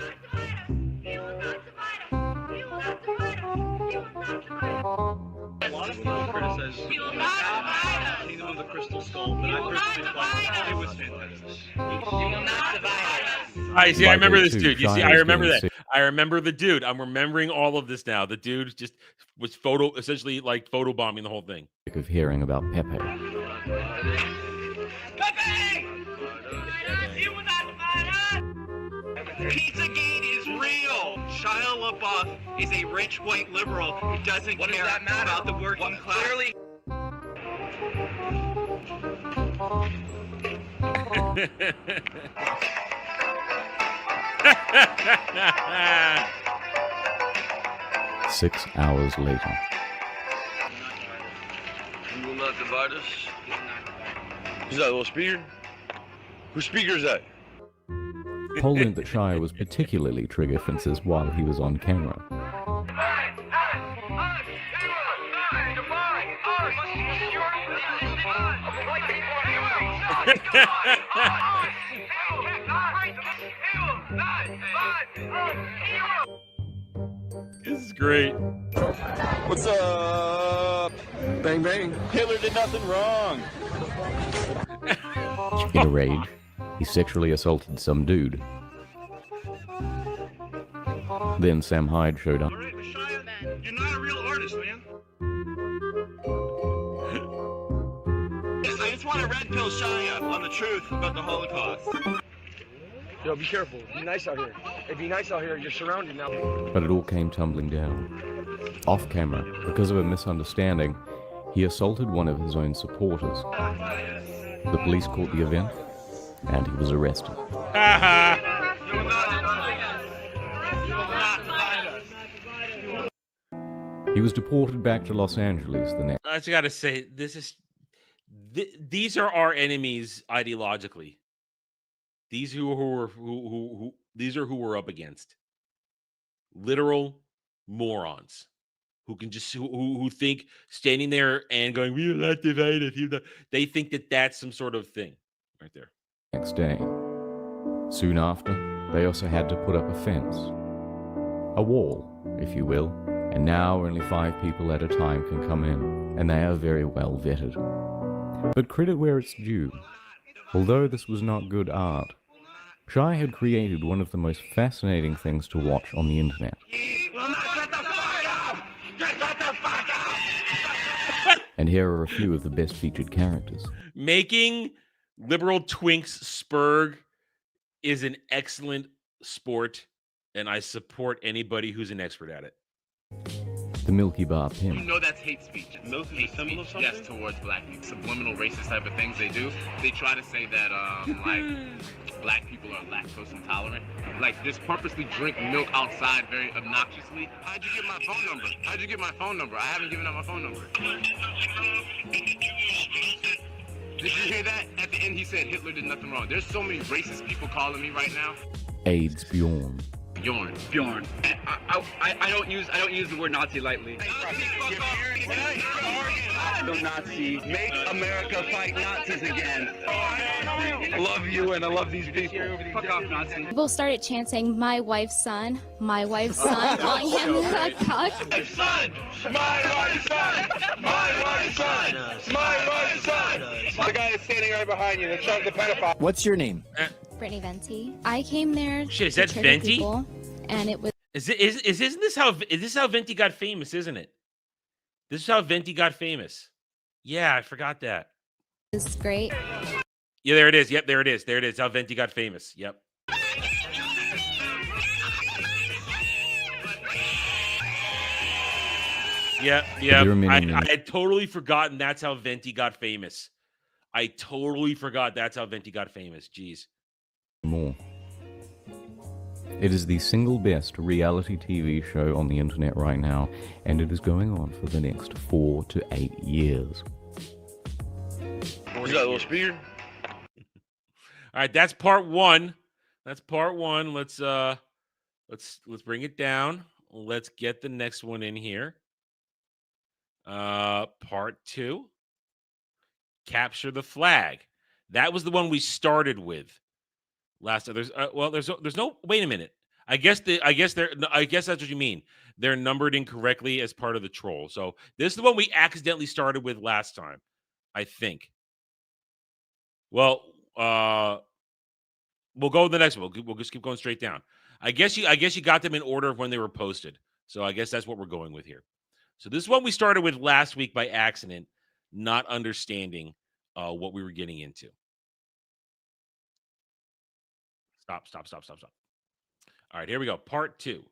A lot of people criticize neither of the Crystal Skull, but I personally thought it was fantastic. You will not divide us. I see. I remember this dude. You see, I Shia's remember being that. sick I remember the dude. I'm remembering all of this now. The dude just was essentially like photobombing the whole thing. of hearing about Pepe. Pepe! You will not divide us! Pizzagate is real! Shia LaBeouf is a rich white liberal who doesn't care about the working class. Clearly. 6 hours later. You will not divide us. Who's that little speaker? Whose speaker is that? Paul learned that Shia was particularly trigger fences while he was on camera. This is great. What's up? Bang bang. Hitler did nothing wrong. In a rage, he sexually assaulted some dude. Then Sam Hyde showed up. All right, Shia, you're not a real artist, man. I just want to red pill Shia on the truth about the Holocaust. Yo, be careful. Be nice out here. Hey, be nice out here. You're surrounded now. But it all came tumbling down. Off camera, because of a misunderstanding, he assaulted one of his own supporters. The police caught the event, and he was arrested. You will not divide us. You will not divide us. He was deported back to Los Angeles the next. I just gotta say, these are our enemies ideologically. These these are who we're up against. Literal morons who think standing there and going, "We are not divided." They think that that's some sort of thing, right there. Next day. Soon after, they also had to put up a fence. A wall, if you will. And now only 5 people at a time can come in, and they are very well vetted. But credit where it's due. Although this was not good art, Shia had created one of the most fascinating things to watch on the internet. And here are a few of the best featured characters. Making liberal twinks Spurg is an excellent sport, and I support anybody who's an expert at it. The Milky Bar You pimp. know that's hate speech. Milk is a symbol of something? Yes, towards black people. Subliminal racist type of things they do. They try to say that, like, black people are lactose intolerant. Like, just purposely drink milk outside very obnoxiously. How'd you get my phone number? How'd you get my phone number? I haven't given out my phone number. Did you hear that? At the end, he said Hitler did nothing wrong. There's so many racist people calling me right now. AIDS Bjorn. Bjorn. I don't use the word Nazi lightly. No Nazi. Make America fight Nazis again. I love you and I love these people. Fuck off, Nazi. People started chanting, my wife's son, calling him a cuck. Son! My wife's son! My wife's son! My wife's son! The guy is standing right behind you, the pedophile. What's your name? Brittany Venti. I came there Shit, is to that trigger Venti? people, and it was Isn't this how Venti got famous, isn't it? This is how Venti got famous. Yeah, I forgot that. great. Yeah, there it is. Yep, there it is. There it is. How Venti got famous. Yep. Yep. I had totally forgotten that's how Venti got famous. I totally forgot that's how Venti got famous. Jeez. More. It is the single best reality TV show on the internet right now, and it is going on for the next 4 to 8 years. Is that a little speaker? All right, that's part one. Let's bring it down. Let's get the next one in here. Part two. Capture the flag. That was the one we started with last. There's no. Wait a minute. I guess that's what you mean. They're numbered incorrectly as part of the troll. So this is the one we accidentally started with last time, I think. Well, we'll go to the next one. We'll just keep going straight down. I guess you got them in order of when they were posted. So I guess that's what we're going with here. So this is one we started with last week by accident, not understanding what we were getting into. Stop. All right, here we go. Part two.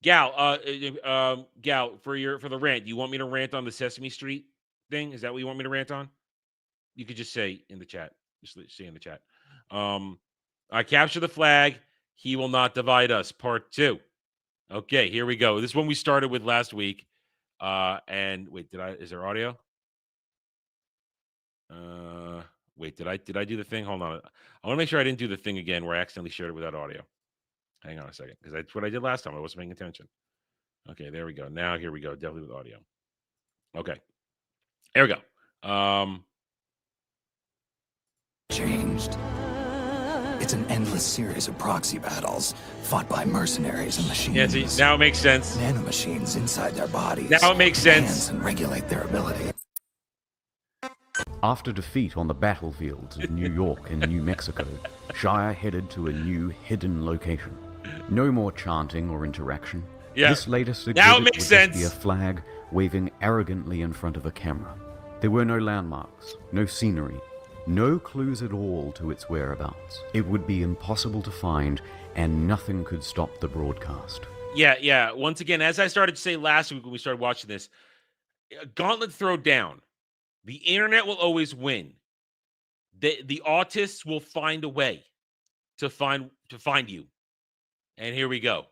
Gal, for the rant, you want me to rant on the Sesame Street thing? Is that what you want me to rant on? You could just say in the chat. Just say in the chat. I capture the flag. He will not divide us. Part two. Okay, here we go. This is one we started with last week. And wait, is there audio? Wait, did I do the thing? Hold on. I want to make sure I didn't do the thing again where I accidentally shared it without audio. Hang on a second, because that's what I did last time. I wasn't paying attention. Okay, there we go. Now here we go. Definitely with audio. Okay. Here we go. Changed. It's an endless series of proxy battles fought by mercenaries and machines. Yeah, see, now it makes sense. Nanomachines inside their bodies. Now it makes sense. And regulate their ability. After defeat on the battlefields of New York and New Mexico, Shire headed to a new hidden location. No more chanting or interaction. Yeah. This latest exhibit now it would makes just sense. be a flag waving arrogantly in front of a camera. There were no landmarks, no scenery, no clues at all to its whereabouts. It would be impossible to find, and nothing could stop the broadcast. Yeah. Once again, as I started to say last week when we started watching this, gauntlet throw down. The internet will always win. The autists will find a way to find you. And here we go.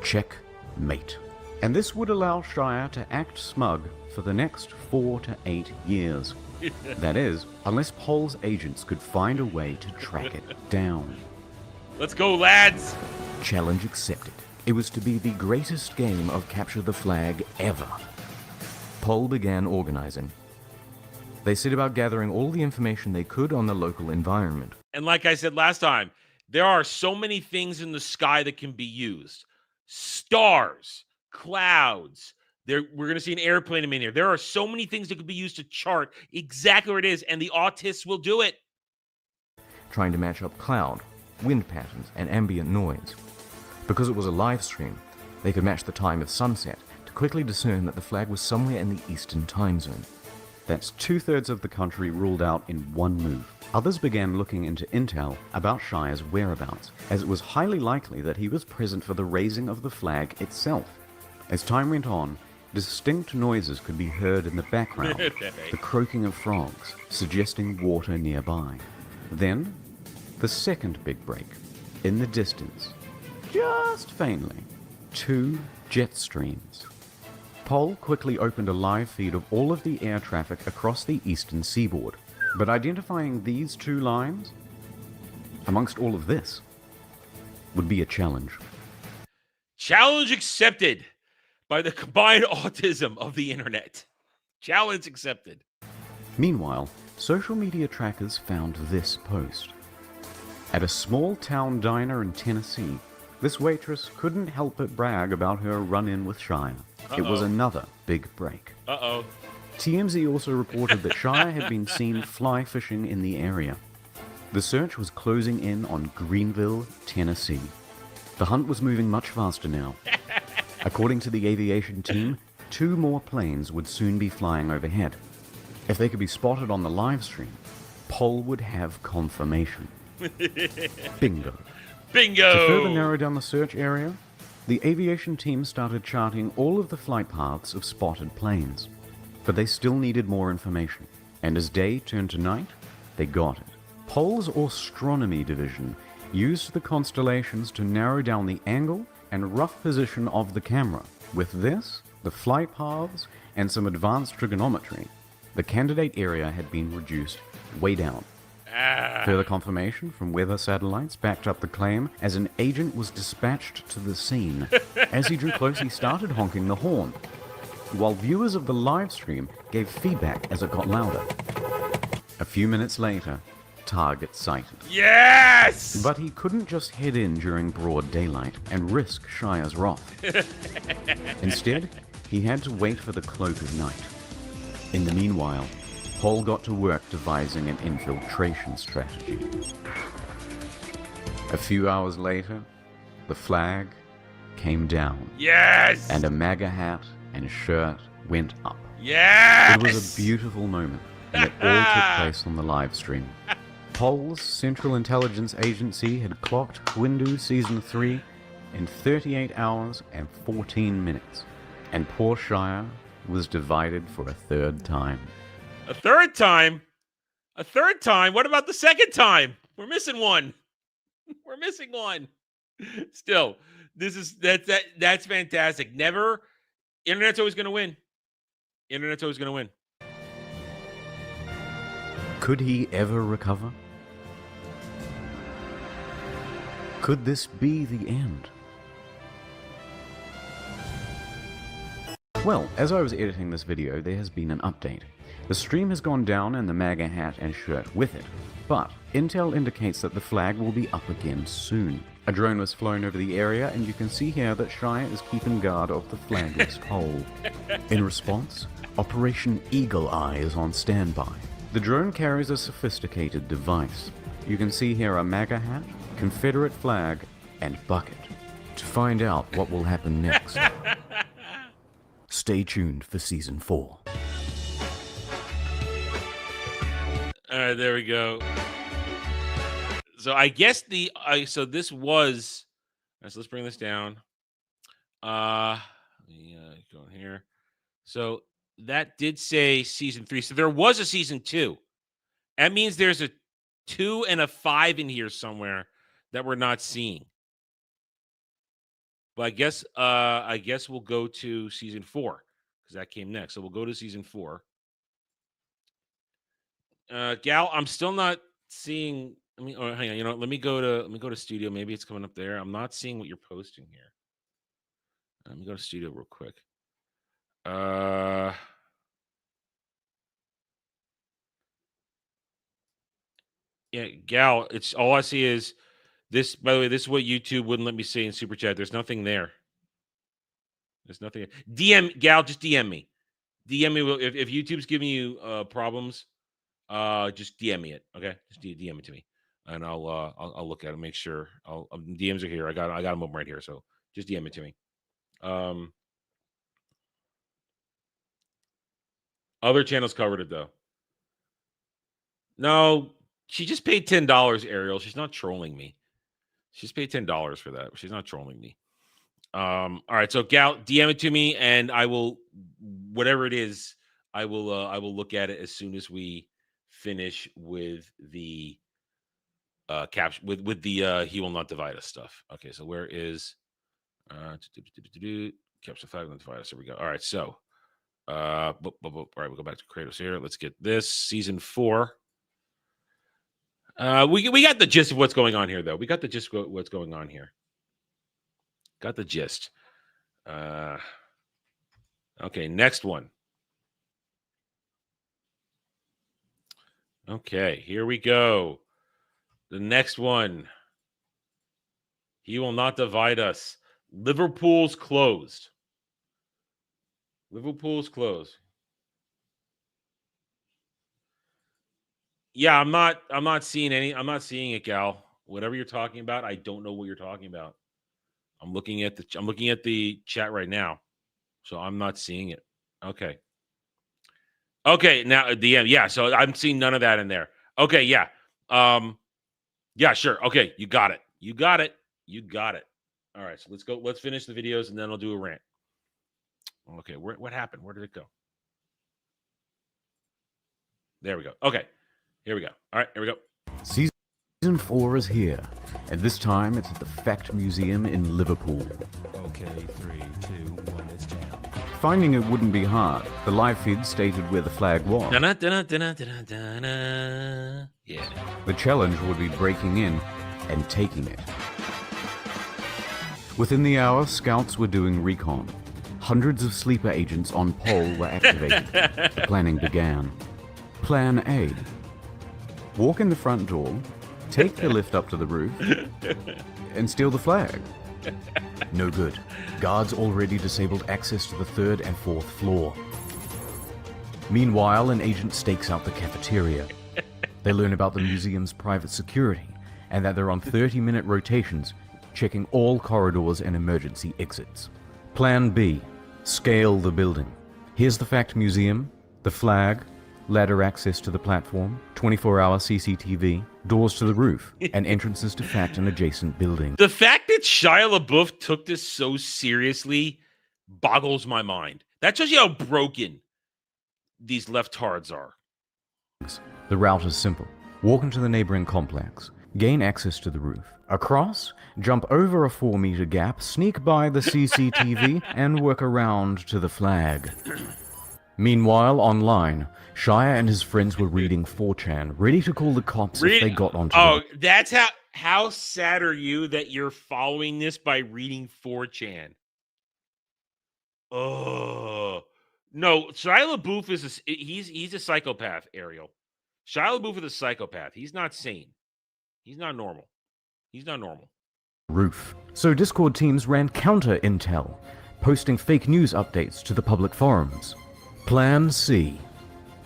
Checkmate. And this would allow Shire to act smug for the next 4 to 8 years. That is, unless Pol's agents could find a way to track it down. Let's go, lads! Challenge accepted. It was to be the greatest game of Capture the Flag ever. Pol began organizing. They set about gathering all the information they could on the local environment. And like I said last time, there are so many things in the sky that can be used. Stars, clouds. We're going to see an airplane in here. There are so many things that could be used to chart exactly where it is, and the autists will do it. Trying to match up cloud, wind patterns, and ambient noise. Because it was a live stream, they could match the time of sunset to quickly discern that the flag was somewhere in the Eastern time zone. That's 2/3 of the country ruled out in one move. Others began looking into intel about Shire's whereabouts, as it was highly likely that he was present for the raising of the flag itself. As time went on, distinct noises could be heard in the background, the croaking of frogs, suggesting water nearby. Then, the second big break. In the distance, just faintly, 2 jet streams. Pol quickly opened a live feed of all of the air traffic across the eastern seaboard. But identifying these 2 lines, amongst all of this, would be a challenge. Challenge accepted by the combined autism of the internet. Challenge accepted. Meanwhile, social media trackers found this post. At a small town diner in Tennessee, this waitress couldn't help but brag about her run-in with Shire. It was another big break. Uh-oh. TMZ also reported that Shire had been seen fly fishing in the area. The search was closing in on Greenville, Tennessee. The hunt was moving much faster now. According to the aviation team, 2 more planes would soon be flying overhead. If they could be spotted on the live stream, Pol would have confirmation. Bingo. Bingo! To further narrow down the search area, the aviation team started charting all of the flight paths of spotted planes. But they still needed more information, and as day turned to night, they got it. Pol's astronomy division used the constellations to narrow down the angle and rough position of the camera. With this, the flight paths, and some advanced trigonometry, the candidate area had been reduced way down. Further confirmation from weather satellites backed up the claim as an agent was dispatched to the scene. As he drew close, he started honking the horn, while viewers of the live stream gave feedback as it got louder. A few minutes later, target sighted. Yes! But he couldn't just head in during broad daylight and risk Shire's wrath. Instead, he had to wait for the cloak of night. In the meanwhile, Pol got to work devising an infiltration strategy. A few hours later, the flag came down. Yes! And a MAGA hat and shirt went up. Yes! It was a beautiful moment, and it all took place on the live stream. Pol's Central Intelligence Agency had clocked Windu Season 3 in 38 hours and 14 minutes, and poor Shire was divided for a 3rd time. A 3rd time? A 3rd time? What about the 2nd time? We're missing one. We're missing one. Still, that's fantastic. Never. Internet's always going to win. Internet's always going to win. Could he ever recover? Could this be the end? Well, as I was editing this video, there has been an update. The stream has gone down and the MAGA hat and shirt with it, but intel indicates that the flag will be up again soon. A drone was flown over the area, and you can see here that Shire is keeping guard of the flagless pole. In response, Operation Eagle Eye is on standby. The drone carries a sophisticated device. You can see here a MAGA hat, Confederate flag, and bucket. To find out what will happen next, stay tuned for Season 4. All right, there we go. So I guess so this was. So let's bring this down. Go in here. So that did say Season 3. So there was a Season 2. That means there's a 2 and a 5 in here somewhere that we're not seeing. But I guess we'll go to Season 4 because that came next. So we'll go to Season 4. Gal, I'm still not seeing. Hang on. You know, let me go to Studio. Maybe it's coming up there. I'm not seeing what you're posting here. Let me go to Studio real quick. Yeah, Gal. It's all I see is this. By the way, this is what YouTube wouldn't let me say in Super Chat. There's nothing there. There's nothing. DM Gal. Just DM me. DM me if YouTube's giving you problems. Just DM me it. Okay, just DM it to me. And I'll look at it, make sure. DMs are here. I got them open right here. So just DM it to me. Other channels covered it though. No, she just paid $10, Ariel. She's not trolling me. She's paid $10 for that. She's not trolling me. All right, so Gal, DM it to me, and I will, whatever it is, I will look at it as soon as we finish with the caption with the he will not divide us stuff. Okay, so where is caption 5 will not divide us? There we go. All right, so all right, we'll go back to creators here. Let's get this season 4. We got the gist of what's going on here, though. We got the gist of what's going on here. Got the gist. Okay, next one. Okay, here we go. The next one. He will not divide us. Liverpool's closed. Liverpool's closed. Yeah, I'm not seeing it, Gal. Whatever you're talking about, I don't know what you're talking about. I'm looking at the chat right now, so I'm not seeing it. Okay. Okay, now at the end, yeah. So I'm seeing none of that in there. Okay, yeah. Yeah, sure. Okay, you got it. You got it. You got it. All right, so let's go. Let's finish the videos and then I'll do a rant. Okay, what happened? Where did it go? There we go. Okay, here we go. All right, here we go. Season 4 is here, and this time it's at the Fact Museum in Liverpool. Okay, 3, 2, 1, it's jam. Finding it wouldn't be hard. The live feed stated where the flag was. Yeah. The challenge would be breaking in and taking it. Within the hour, scouts were doing recon. Hundreds of sleeper agents on pole were activated. The planning began. Plan A. Walk in the front door, take the lift up to the roof, and steal the flag. No good. Guards already disabled access to the 3rd and 4th floor. Meanwhile, an agent stakes out the cafeteria. They learn about the museum's private security and that they're on 30-minute rotations, checking all corridors and emergency exits. Plan B. Scale the building. Here's the Fact Museum, the flag, ladder access to the platform, 24-hour CCTV, doors to the roof, and entrances to Fact and adjacent buildings. The fact that Shia LaBeouf took this so seriously boggles my mind. That shows you how broken these leftards are. The route is simple. Walk into the neighboring complex, gain access to the roof. Across, jump over a 4-meter gap, sneak by the CCTV, and work around to the flag. Meanwhile, online, Shia and his friends were reading 4chan, ready to call the cops if they got onto them. That's how sad are you that you're following this by reading 4chan? Oh no, Shia LaBeouf is he's a psychopath, Ariel. Shia LaBeouf is a psychopath. He's not sane. He's not normal. He's not normal. Roof. So Discord teams ran counter intel, posting fake news updates to the public forums. Plan C.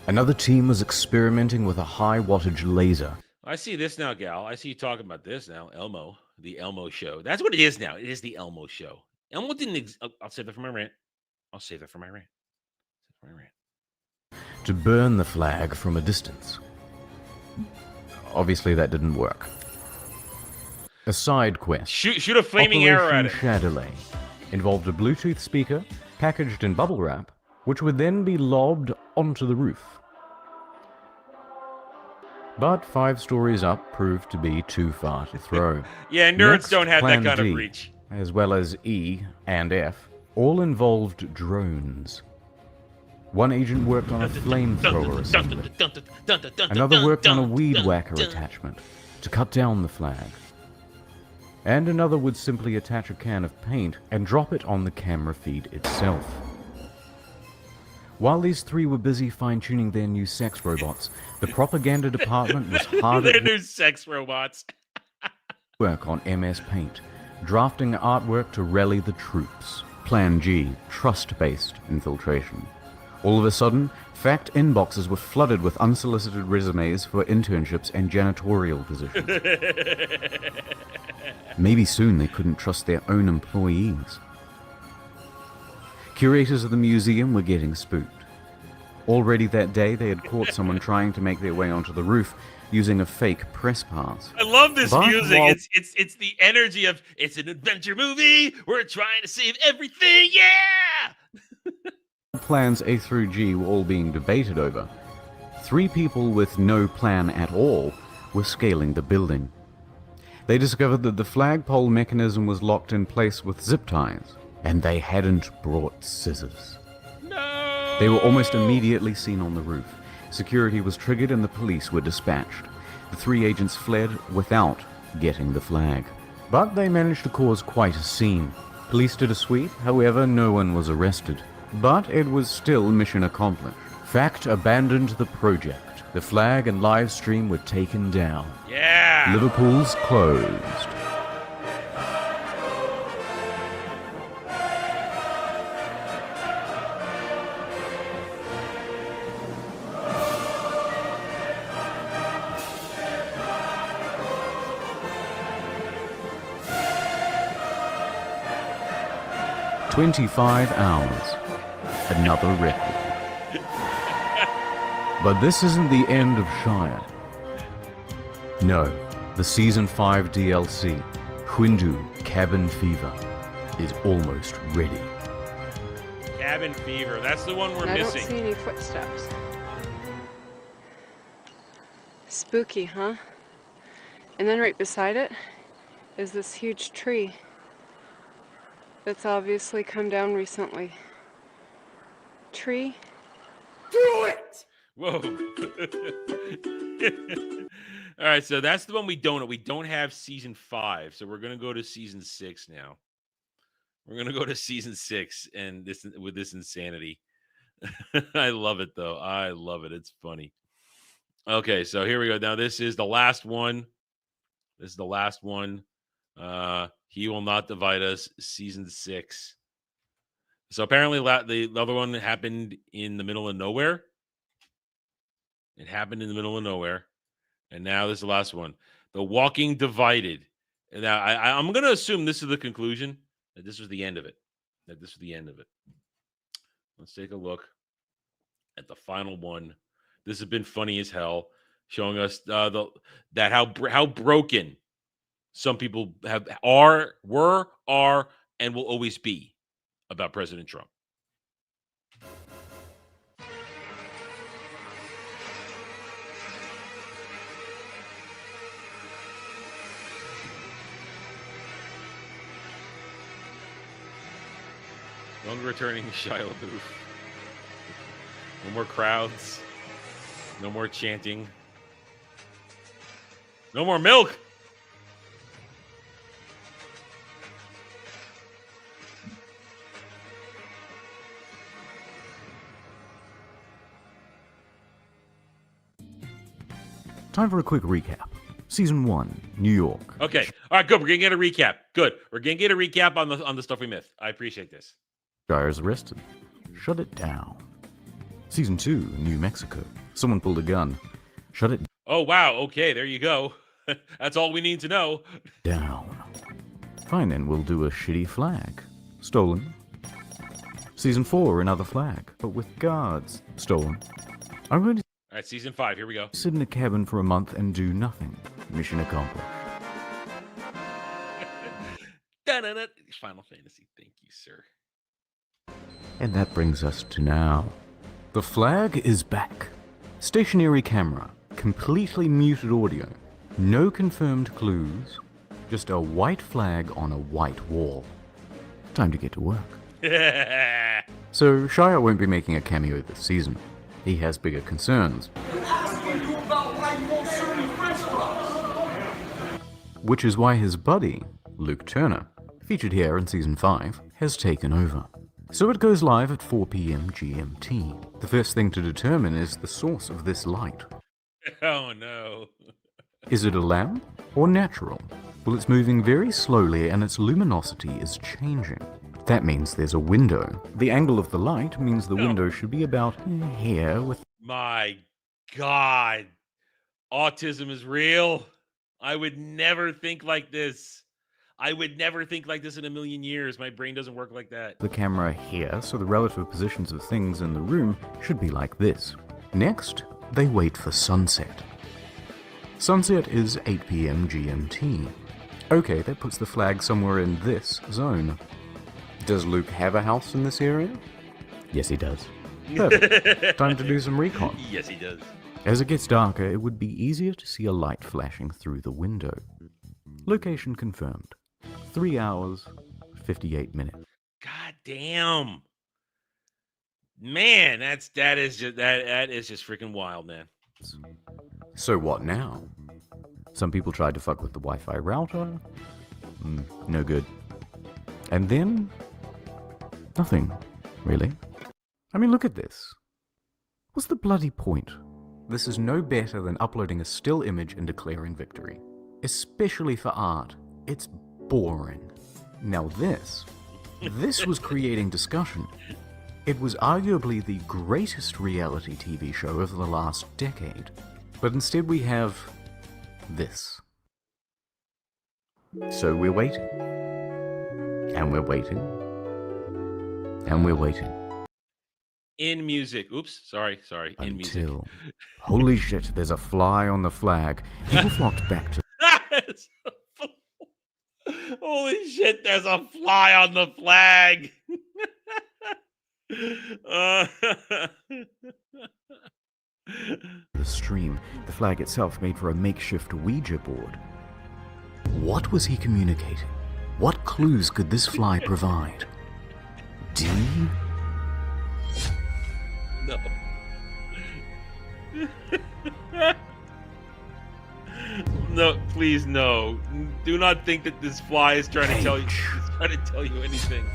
Another team was experimenting with a high wattage laser. I see this now, Gal. I see you talking about this now. Elmo, the Elmo show. That's what it is now. It is the Elmo show. Elmo didn't. I'll save that for my rant. To burn the flag from a distance. Obviously, that didn't work. A side quest. Shoot a flaming arrow at it. Shadowlay involved a Bluetooth speaker packaged in bubble wrap, which would then be lobbed onto the roof. But 5 stories up proved to be too far to throw. Yeah, nerds Next, don't have that Plan kind D, of reach. As well as E and F, all involved drones. One agent worked on a flamethrower assembly. Another worked on a weed whacker attachment to cut down the flag. And another would simply attach a can of paint and drop it on the camera feed itself. While these 3 were busy fine-tuning their new sex robots, the propaganda department was hard Their at new sex robots. work on MS Paint, drafting artwork to rally the troops. Plan G, trust-based infiltration. All of a sudden, Fact inboxes were flooded with unsolicited resumes for internships and janitorial positions. Maybe soon they couldn't trust their own employees. Curators of the museum were getting spooked. Already that day, they had caught someone trying to make their way onto the roof using a fake press pass. I love this But music. while- It's the energy of it's an adventure movie. We're trying to save everything. Yeah. Plans A through G were all being debated over. 3 people with no plan at all were scaling the building. They discovered that the flagpole mechanism was locked in place with zip ties, and they hadn't brought scissors. No. They were almost immediately seen on the roof. Security was triggered and the police were dispatched. The 3 agents fled without getting the flag. But they managed to cause quite a scene. Police did a sweep, however, no one was arrested. But it was still mission accomplished. Fact abandoned the project. The flag and live stream were taken down. Yeah. Liverpool's closed. "25 hours. Another record. But this isn't the end of Shire. No, the Season 5 DLC, Hindu Cabin Fever, is almost ready. Cabin Fever. That's the one we're I missing. don't see any footsteps. Spooky, huh? And then right beside it is this huge tree that's obviously come down recently. Tree? Do it! Whoa. All right, so that's the one we don't have season 5, so we're gonna go to season 6 now. We're gonna go to season 6 and this with this insanity. I love it though. I love it. It's funny. Okay, so here we go. Now this is the last one. This is the last one. He Will Not Divide Us, season 6. So apparently the other one happened in the middle of nowhere. It happened in the middle of nowhere. And now this is the last one. The Walking Divided. And now I'm going to assume this is the conclusion, that this was the end of it. That this was the end of it. Let's take a look at the final one. This has been funny as hell, showing us how broken some people were, are, and will always be about President Trump. Long returning Shia LaBeouf. No more crowds. No more chanting. No more milk. Time for a quick recap. Season 1, New York. Okay. All right, good. We're going to get a recap. Good. We're going to get a recap on the stuff we missed. I appreciate this. Shire's arrested. Shut it down. Season 2, New Mexico. Someone pulled a gun. Shut it Oh, wow. Okay, there you go. That's all we need to know. down. Fine, then we'll do a shitty flag. Stolen. Season 4, another flag, but with guards. Stolen. I'm going to All right, season 5. Here we go. sit in a cabin for a month and do nothing. Mission accomplished. Da-da-da. Final Fantasy. Thank you, sir. And that brings us to now. The flag is back. Stationary camera, completely muted audio, no confirmed clues, just a white flag on a white wall. Time to get to work. So Shia won't be making a cameo this season. He has bigger concerns. Which is why his buddy, Luke Turner, featured here in Season 5, has taken over. So it goes live at 4 p.m. GMT. The first thing to determine is the source of this light. Oh, no. Is it a lamp or natural? Well, it's moving very slowly and its luminosity is changing. That means there's a window. The angle of the light means the window should be about here with... My God. Autism is real. I would never think like this. I would never think like this in a million years. My brain doesn't work like that. The camera here, so the relative positions of things in the room should be like this. Next, they wait for sunset. Sunset is 8 p.m. GMT. Okay, that puts the flag somewhere in this zone. Does Luke have a house in this area? Yes, he does. Perfect. Time to do some recon. Yes, he does. As it gets darker, it would be easier to see a light flashing through the window. Location confirmed. 3 hours, 58 minutes. God damn. Man, that is just freaking wild, man. So what now? Some people tried to fuck with the Wi-Fi router. No good. And then nothing, really. I mean, look at this. What's the bloody point? This is no better than uploading a still image and declaring victory. Especially for art. It's boring. Now this was creating discussion. It was arguably the greatest reality TV show of the last decade. But instead we have this. So we're waiting. And we're waiting. And we're waiting. In music. Oops, sorry. In music. Until, holy shit, there's a fly on the flag. People flocked back to... Holy shit, there's a fly on the flag. The stream, the flag itself made for a makeshift Ouija board. What was he communicating? What clues could this fly provide? D? No. No, please no. Do not think that this fly is trying to tell you anything.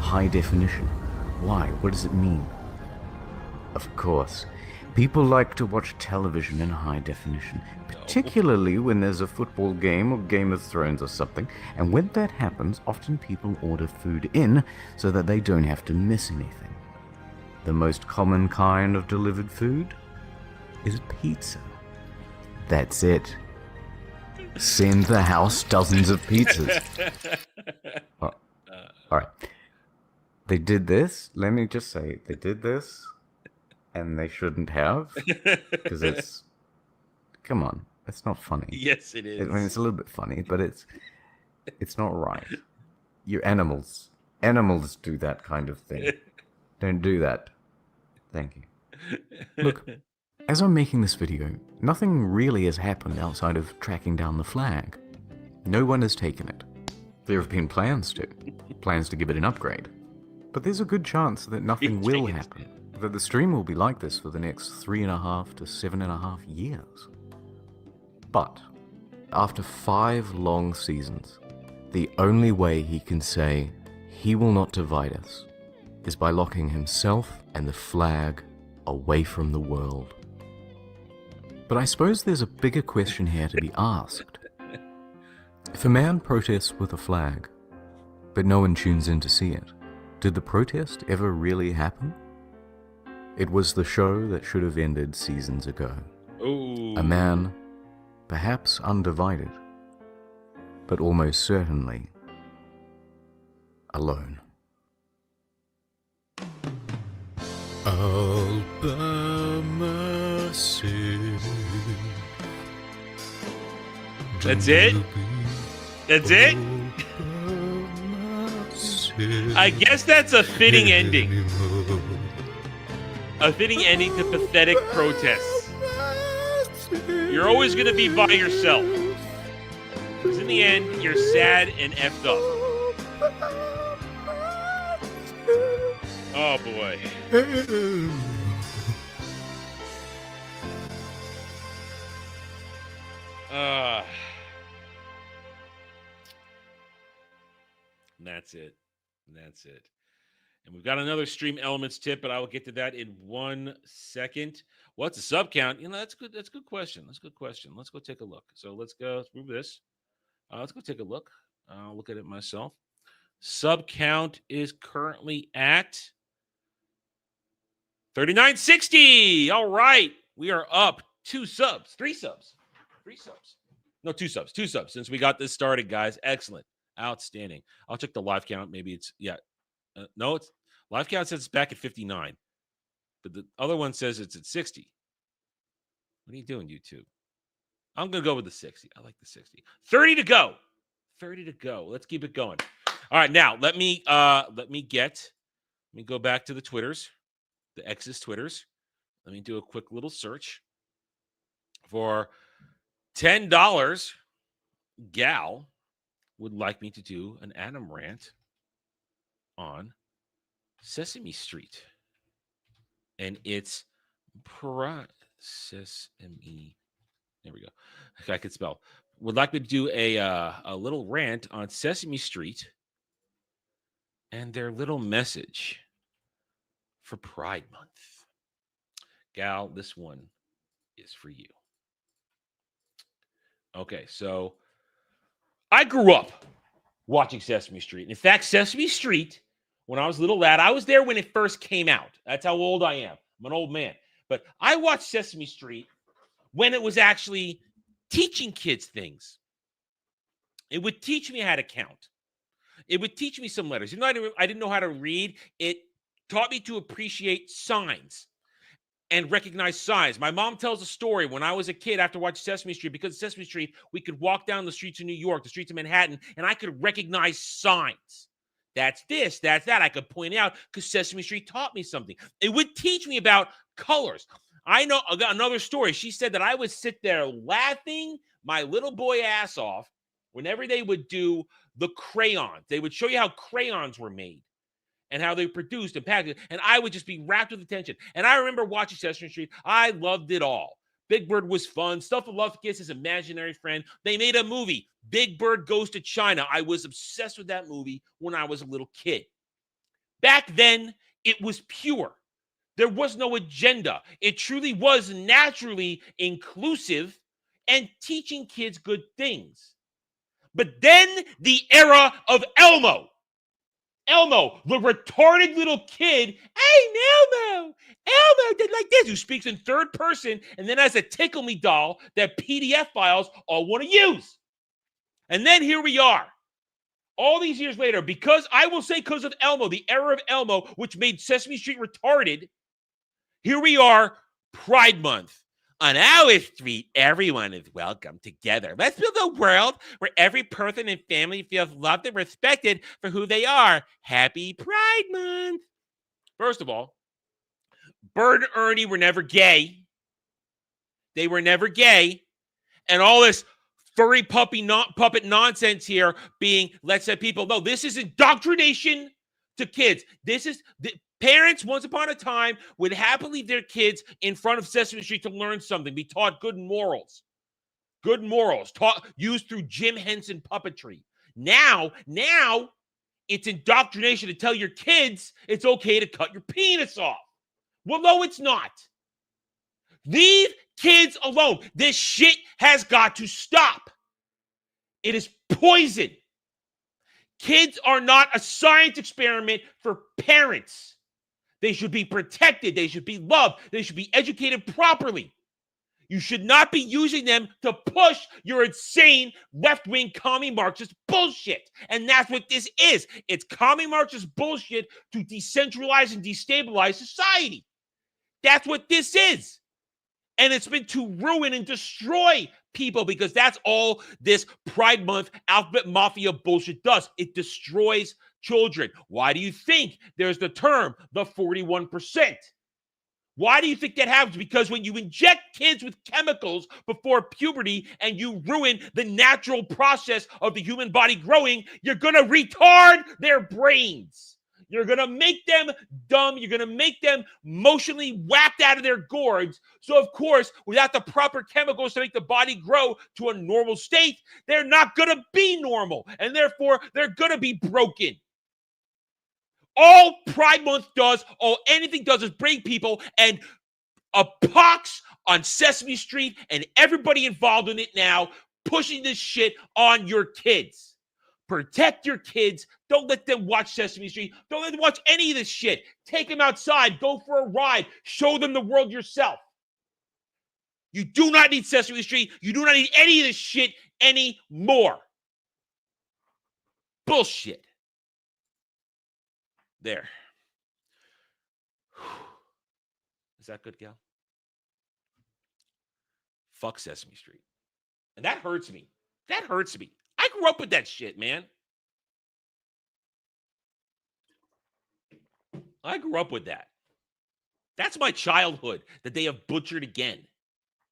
High definition. Why? What does it mean? Of course, people like to watch television in high definition, particularly when there's a football game or Game of Thrones or something, and when that happens, often people order food in so that they don't have to miss anything. The most common kind of delivered food is pizza. That's it. Send the house dozens of pizzas. All right. They did this. Let me just say, they did this, and they shouldn't have, because it's... Come on, it's not funny. Yes, it is. I mean, it's a little bit funny, but it's not right. You're animals. Animals do that kind of thing. Don't do that. Thank you. Look, as I'm making this video, nothing really has happened outside of tracking down the flag. No one has taken it. There have been plans to give it an upgrade. But there's a good chance that nothing will happen. That the stream will be like this for the next 3.5 to 7.5 years. But, after 5 long seasons, the only way he can say he will not divide us is by locking himself and the flag away from the world. But I suppose there's a bigger question here to be asked. If a man protests with a flag, but no one tunes in to see it, did the protest ever really happen? It was the show that should have ended seasons ago. Ooh. A man, perhaps undivided, but almost certainly alone. All by myself. That's it? That's it? I guess that's a fitting ending. A fitting ending to pathetic protests. You're always going to be by yourself. Because in the end, you're sad and effed up. Oh, boy. That's it. That's it. And we've got another stream elements tip, but I will get to that in 1 second. What's the sub count? You know, that's good. That's a good question. That's a good question. Let's go take a look. So let's move this. Let's go take a look. I'll look at it myself. Sub count is currently at 3960. All right. We are up 3 subs. 3 subs. No, 2 subs. 2 subs since we got this started, guys. Excellent. Outstanding. I'll check the live count. Maybe it's, yeah. No, it's live count says it's back at 59. But the other one says it's at 60. What are you doing, YouTube? I'm going to go with the 60. I like the 60. 30 to go. 30 to go. Let's keep it going. All right, now let me go back to the Twitters, the X's Twitters. Let me do a quick little search for $10. Gal would like me to do an Adam rant on Sesame Street. And it's Sesame. There we go. I could spell. Would like me to do a little rant on Sesame Street and their little message for Pride Month. Gal, this one is for you. Okay, so I grew up watching Sesame Street. In fact, Sesame Street, when I was a little lad, I was there when it first came out. That's how old I am. I'm an old man. But I watched Sesame Street when it was actually teaching kids things. It would teach me how to count. It would teach me some letters. I didn't know how to read. It taught me to appreciate signs and recognize signs. My mom tells a story when I was a kid after watching Sesame Street. Because Sesame Street, we could walk down the streets of New York, the streets of Manhattan, and I could recognize signs. That's this, that's that. I could point out because Sesame Street taught me something. It would teach me about colors. I know another story. She said that I would sit there laughing my little boy ass off whenever they would do the crayons. They would show you how crayons were made and how they were produced and packaged. And I would just be wrapped with attention. And I remember watching Sesame Street. I loved it all. Big Bird was fun. Stuff of Love to Kiss, His Imaginary Friend. They made a movie, Big Bird Goes to China. I was obsessed with that movie when I was a little kid. Back then, it was pure. There was no agenda. It truly was naturally inclusive and teaching kids good things. But then the era of Elmo, the retarded little kid, hey, Elmo did like this, who speaks in third person and then has a tickle me doll that PDF files all want to use. And then here we are, all these years later, because of Elmo, the era of Elmo, which made Sesame Street retarded, here we are, Pride Month. On our street, everyone is welcome together. Let's build a world where every person and family feels loved and respected for who they are. Happy Pride Month. First of all, Bert and Ernie were never gay. They were never gay. And all this furry puppet nonsense here being, let's say people, no, this is indoctrination to kids. This is... Parents, once upon a time, would happily leave their kids in front of Sesame Street to learn something, be taught good morals. Good morals, used through Jim Henson puppetry. Now, it's indoctrination to tell your kids it's okay to cut your penis off. Well, no, it's not. Leave kids alone. This shit has got to stop. It is poison. Kids are not a science experiment for parents. They should be protected. They should be loved. They should be educated properly. You should not be using them to push your insane left-wing commie Marxist bullshit. And that's what this is. It's commie Marxist bullshit to decentralize and destabilize society. That's what this is. And it's been to ruin and destroy people, because that's all this Pride Month alphabet mafia bullshit does. It destroys children. Why do you think there's the term, the 41%? Why do you think that happens? Because when you inject kids with chemicals before puberty and you ruin the natural process of the human body growing, you're going to retard their brains. You're going to make them dumb. You're going to make them emotionally whacked out of their gourds. So, of course, without the proper chemicals to make the body grow to a normal state, they're not going to be normal. And therefore, they're going to be broken. All Pride Month does, all anything does is bring people and a pox on Sesame Street and everybody involved in it now, pushing this shit on your kids. Protect your kids. Don't let them watch Sesame Street. Don't let them watch any of this shit. Take them outside. Go for a ride. Show them the world yourself. You do not need Sesame Street. You do not need any of this shit anymore. Bullshit. There. Is that good, Gal? Fuck Sesame Street. And that hurts me. That hurts me. I grew up with that shit, man. I grew up with that. That's my childhood that they have butchered again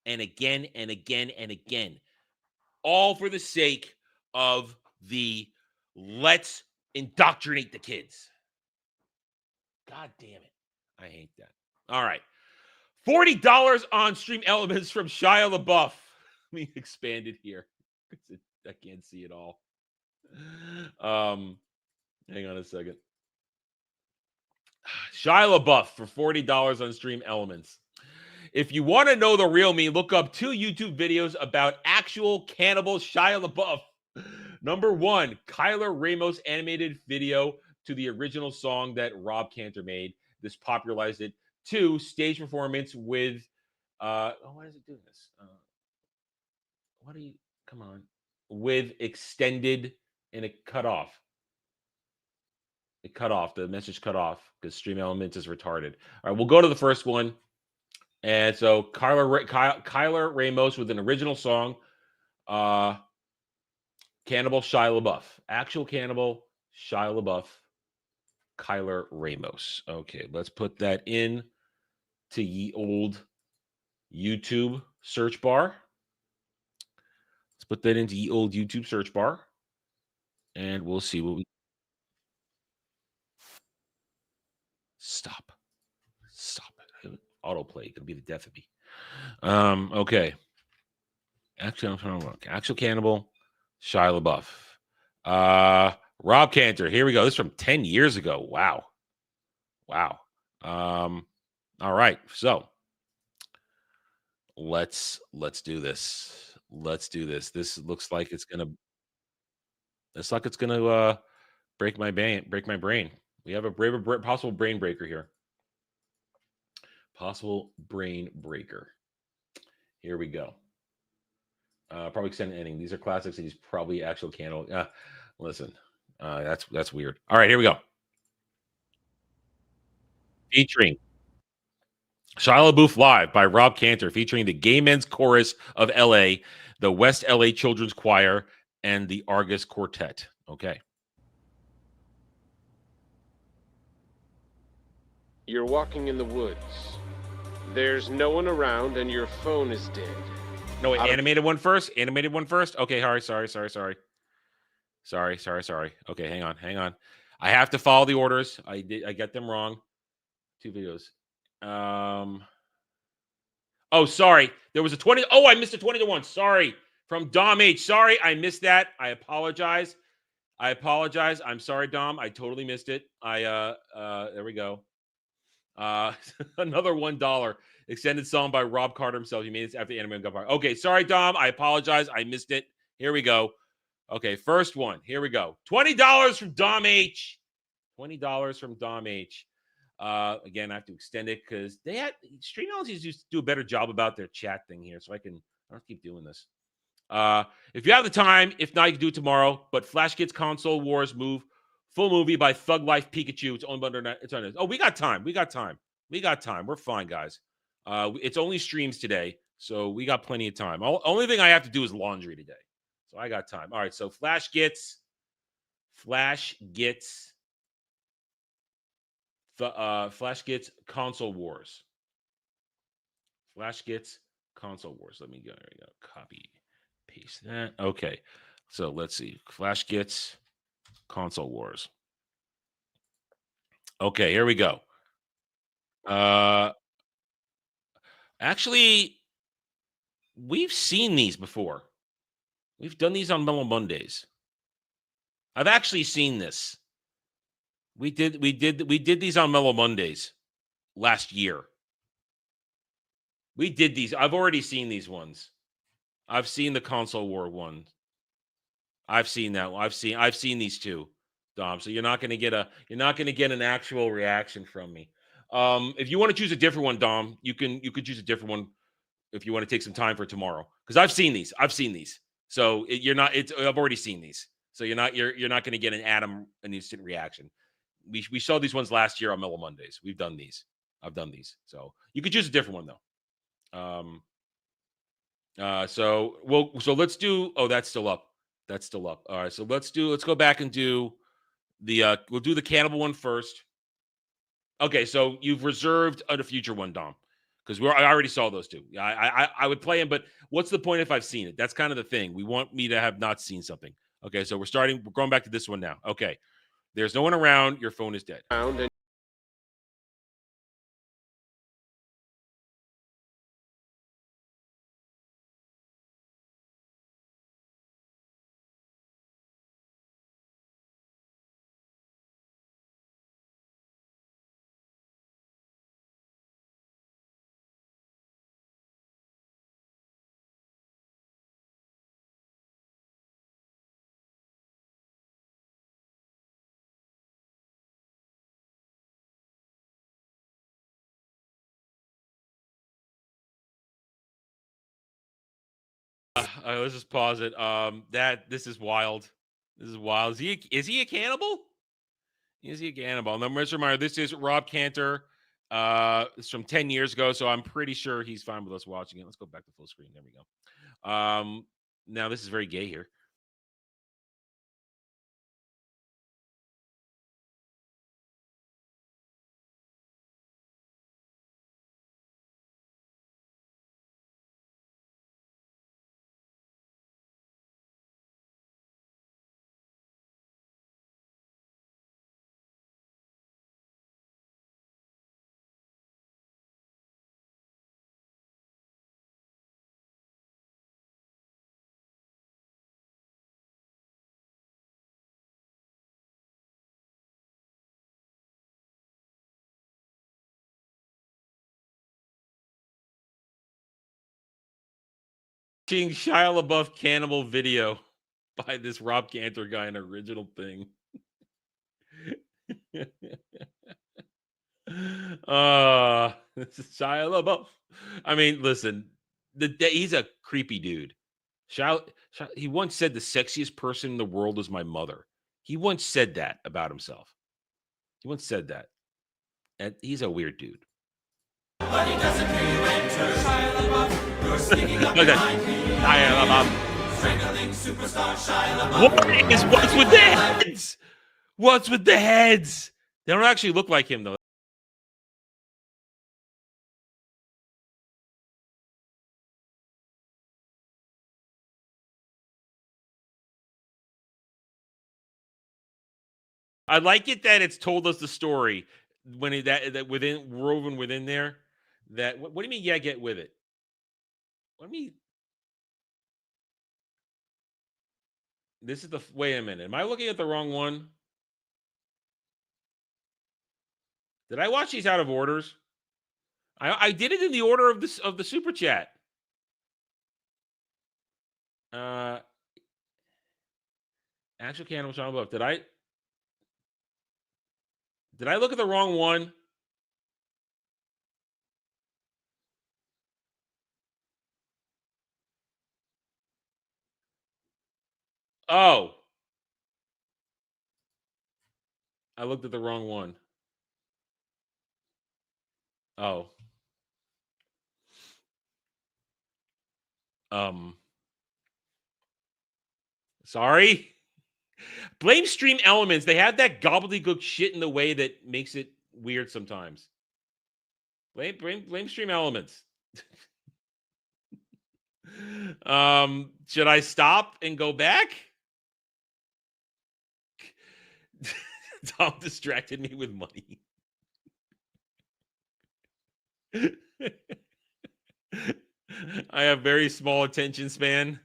and again and again and again. All for the sake of the let's indoctrinate the kids. God damn it. I hate that. All right. $40 on Stream Elements from Shia LaBeouf. Let me expand it here. I can't see it all. Hang on a second. Shia LaBeouf for $40 on Stream Elements. If you want to know the real me, look up 2 YouTube videos about actual cannibal Shia LaBeouf. Number 1, Kyler Ramos animated video to the original song that Rob Cantor made. This popularized it. 2, stage performance with why is it doing this? Come on. With extended and it cut off. It cut off. The message cut off because Stream Elements is retarded. All right, we'll go to the first one. And so Kyler Ramos with an original song. Cannibal Shia LaBeouf. Actual cannibal Shia LaBeouf. Kyler Ramos. Okay, let's put that in to ye old YouTube search bar. Let's put that into ye old YouTube search bar. And we'll see what we... Stop it. Autoplay. Gonna be the death of me. Okay. Actual cannibal Shia LaBeouf. Rob Cantor. Here we go. This is from 10 years ago. Wow. All right. So let's do this. This looks like it's gonna break my brain. We have a possible brain breaker here. Possible brain breaker. Here we go. Probably extended ending. These are classics. He's probably actual cannibal. Listen, that's weird. All right, here we go. Featuring Shia LaBeouf Live by Rob Cantor, featuring the Gay Men's Chorus of LA, the West LA Children's Choir, and the Argus Quartet. Okay. You're walking in the woods. There's no one around and your phone is dead. No, wait, animated one first? Okay, sorry. Okay, hang on. I have to follow the orders. I get them wrong. 2 videos. Oh, sorry. There was a 20. Oh, I missed a 20-1. Sorry. From Dom H. Sorry, I missed that. I apologize. I'm sorry, Dom. I totally missed it. There we go. Another $1 extended song by Rob Carter himself. He made this after the anime got fired. Okay, sorry, Dom. I apologize. I missed it. Here we go. Okay, first one. Here we go. $20 from Dom H. $20 from Dom H. Again, I have to extend it because Stream Elements used to do a better job about their chat thing here, so I don't have to keep doing this. If you have the time, if not, you can do it tomorrow. But Flash Kids Console Wars full movie by Thug Life Pikachu. It's owned by it's on this. Oh, we got time. We're fine, guys. It's only streams today, so we got plenty of time. Only thing I have to do is laundry today, so I got time. All right, so Flash gets Console Wars. Flash gets Console Wars. Let me go. There we go. Copy, paste that. Okay, so let's see. Flash gets Console Wars. Okay, here we go. Actually, we've seen these before. We've done these on Mellow Mondays. I've actually seen this. We did these on Mellow Mondays last year. We did these. I've already seen these ones. I've seen the Console War one. I've seen that one. I've seen these two, Dom. So you're not going to get an actual reaction from me. If you want to choose a different one, Dom, you could choose a different one if you want to take some time for tomorrow. Because I've seen these. So you're not. I've already seen these, so you're not going to get an instant reaction. We saw these ones last year on Mellow Mondays. We've done these. I've done these. So you could choose a different one though. So let's do. Oh, that's still up. That's still up. All right. So let's go back and do the. We'll do the cannibal one first. Okay. So you've reserved a future one, Dom, because I already saw those two. I would play them, but what's the point if I've seen it? That's kind of the thing. We want me to have not seen something. Okay. So we're going back to this one now. Okay. There's no one around. Your phone is dead. Let's just pause it. This is wild. This is wild. Is he a cannibal? Is he a cannibal? And then let's reminder, this is Rob Cantor. It's from 10 years ago, so I'm pretty sure he's fine with us watching it. Let's go back to full screen. There we go. Now this is very gay here. King Shia LaBeouf cannibal video by this Rob Cantor guy, an original thing. This is Shia LaBeouf. I mean, listen, he's a creepy dude. He once said the sexiest person in the world is my mother. He once said that about himself. He once said that. And he's a weird dude. But he doesn't hear you enter. Shia LaBeouf, you're sneaking up behind me. Shia LaBeouf. Strangling superstar Shia LaBeouf. What's with the heads? What's with the heads? They don't actually look like him, though. I like it that it's told us the story when that within woven within there. That what do you mean? Yeah, get with it. What do you mean? This is the wait a minute. Am I looking at the wrong one? Did I watch these out of orders? I did it in the order of the super chat. Actual cannibal Sean LaBeouf. Did I look at the wrong one? Oh. I looked at the wrong one. Oh. Sorry. Blame Stream Elements. They have that gobbledygook shit in the way that makes it weird sometimes. Blame Stream Elements. Should I stop and go back? Tom distracted me with money. I have very small attention span.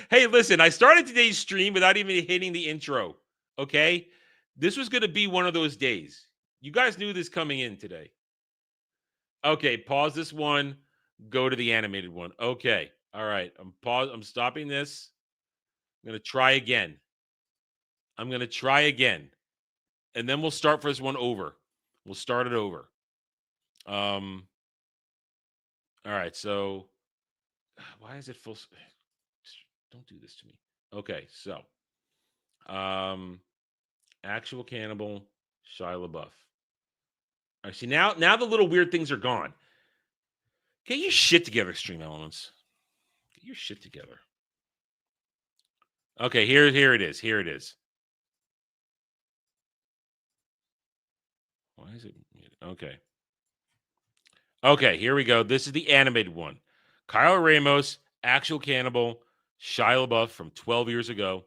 Hey, listen, I started today's stream without even hitting the intro. Okay? This was going to be one of those days. You guys knew this coming in today. Okay, pause this one. Go to the animated one. Okay. All right. I'm stopping this. I'm going to try again. And then we'll start for this one over. We'll start it over. All right, so why is it full? Don't do this to me. Okay, so actual cannibal Shia LaBeouf. All right, see now the little weird things are gone. Get your shit together, Extreme Elements. Get your shit together. Okay, here it is. Here it is. Why is it? Okay. Okay, here we go. This is the animated one. Kyle Ramos, actual cannibal, Shia LaBeouf from 12 years ago.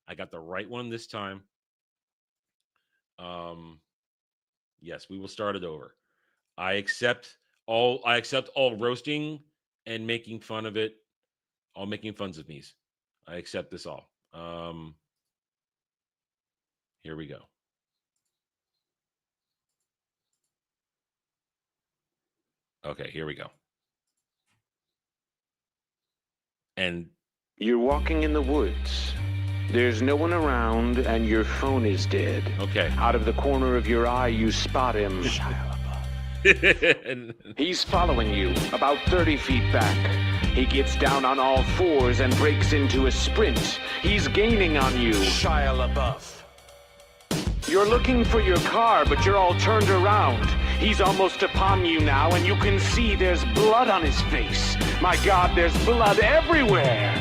I got the right one this time. Yes, we will start it over. I accept all roasting and making fun of it. All making funs of me. I accept this all. Here we go. Okay, here we go. And you're walking in the woods. There's no one around, and your phone is dead. Okay. Out of the corner of your eye, you spot him. He's following you, about 30 feet back. He gets down on all fours and breaks into a sprint. He's gaining on you. Shia LaBeouf. You're looking for your car, but you're all turned around. He's almost upon you now, and you can see there's blood on his face. My God, there's blood everywhere.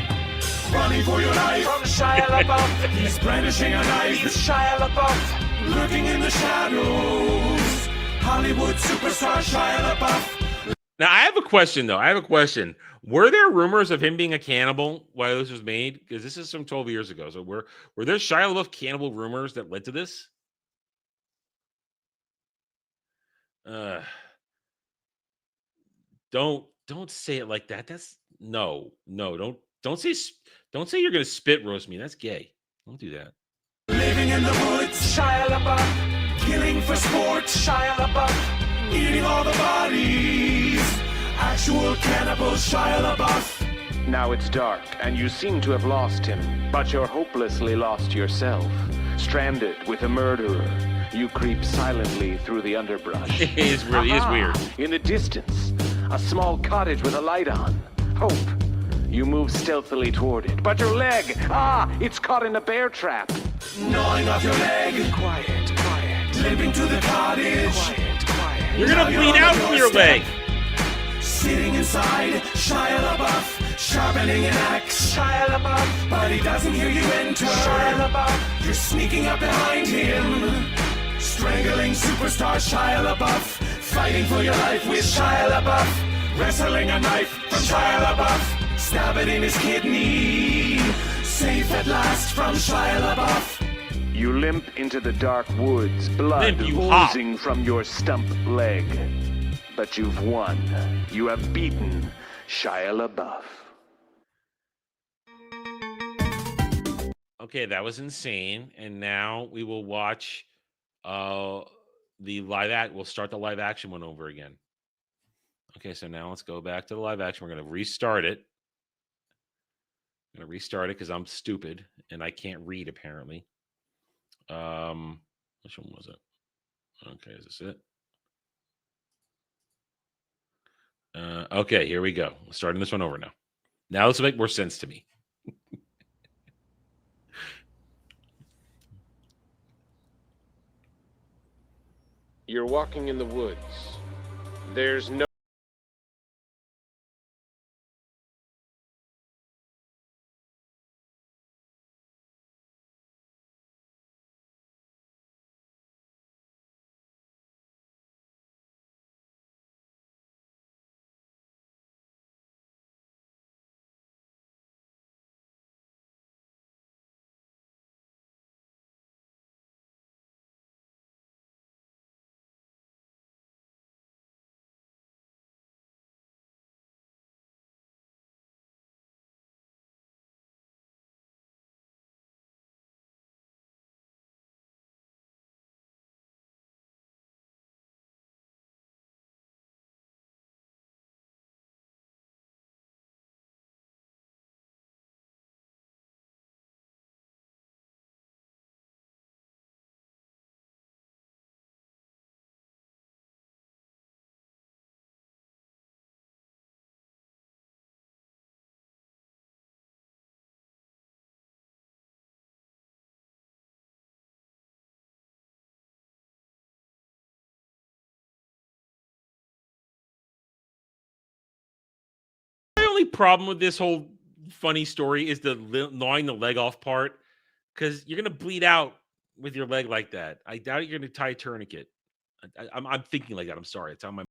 Running for your life from Shia LaBeouf. He's brandishing a knife. He's Shia LaBeouf. Lurking in the shadows. Hollywood superstar Shia LaBeouf. Now, I have a question, though. I have a question. Were there rumors of him being a cannibal while this was made? Because this is from 12 years ago. So were there Shia LaBeouf cannibal rumors that led to this? Don't say it like that. That's no. Don't say you're gonna spit roast me. That's gay. Don't do that. Living in the woods, Shia LaBeouf. Killing for sport, Shia LaBeouf. Eating all the bodies. Actual cannibal Shia LaBeouf. Now it's dark, and you seem to have lost him, but you're hopelessly lost yourself. Stranded with a murderer, you creep silently through the underbrush. He is weird. In the distance, a small cottage with a light on. Hope. You move stealthily toward it, but your leg, it's caught in a bear trap. Gnawing off your leg. Quiet. Limping to the cottage. Quiet. You're gonna bleed out from your leg. Sitting inside, Shia LaBeouf, sharpening an axe, Shia LaBeouf, but he doesn't hear you enter, Shia LaBeouf, you're sneaking up behind him, strangling superstar Shia LaBeouf, fighting for your life with Shia LaBeouf, wrestling a knife from Shia LaBeouf, stab it in his kidney, safe at last from Shia LaBeouf. You limp into the dark woods, blood oozing from your stump leg. But you've won. You have beaten Shia LaBeouf. Okay, that was insane. And now we will watch the we'll start the live action one over again. Okay, so now let's go back to the live action. We're going to restart it. I'm going to restart it because I'm stupid and I can't read apparently. Which one was it? Okay, is this it? Okay, here we go. We're starting this one over now. Now this will make more sense to me. You're walking in the woods. There's no problem with this whole funny story is the gnawing the leg off part, because you're gonna bleed out with your leg like that. I doubt you're gonna tie a tourniquet. I'm thinking like that. I'm sorry. It's on my.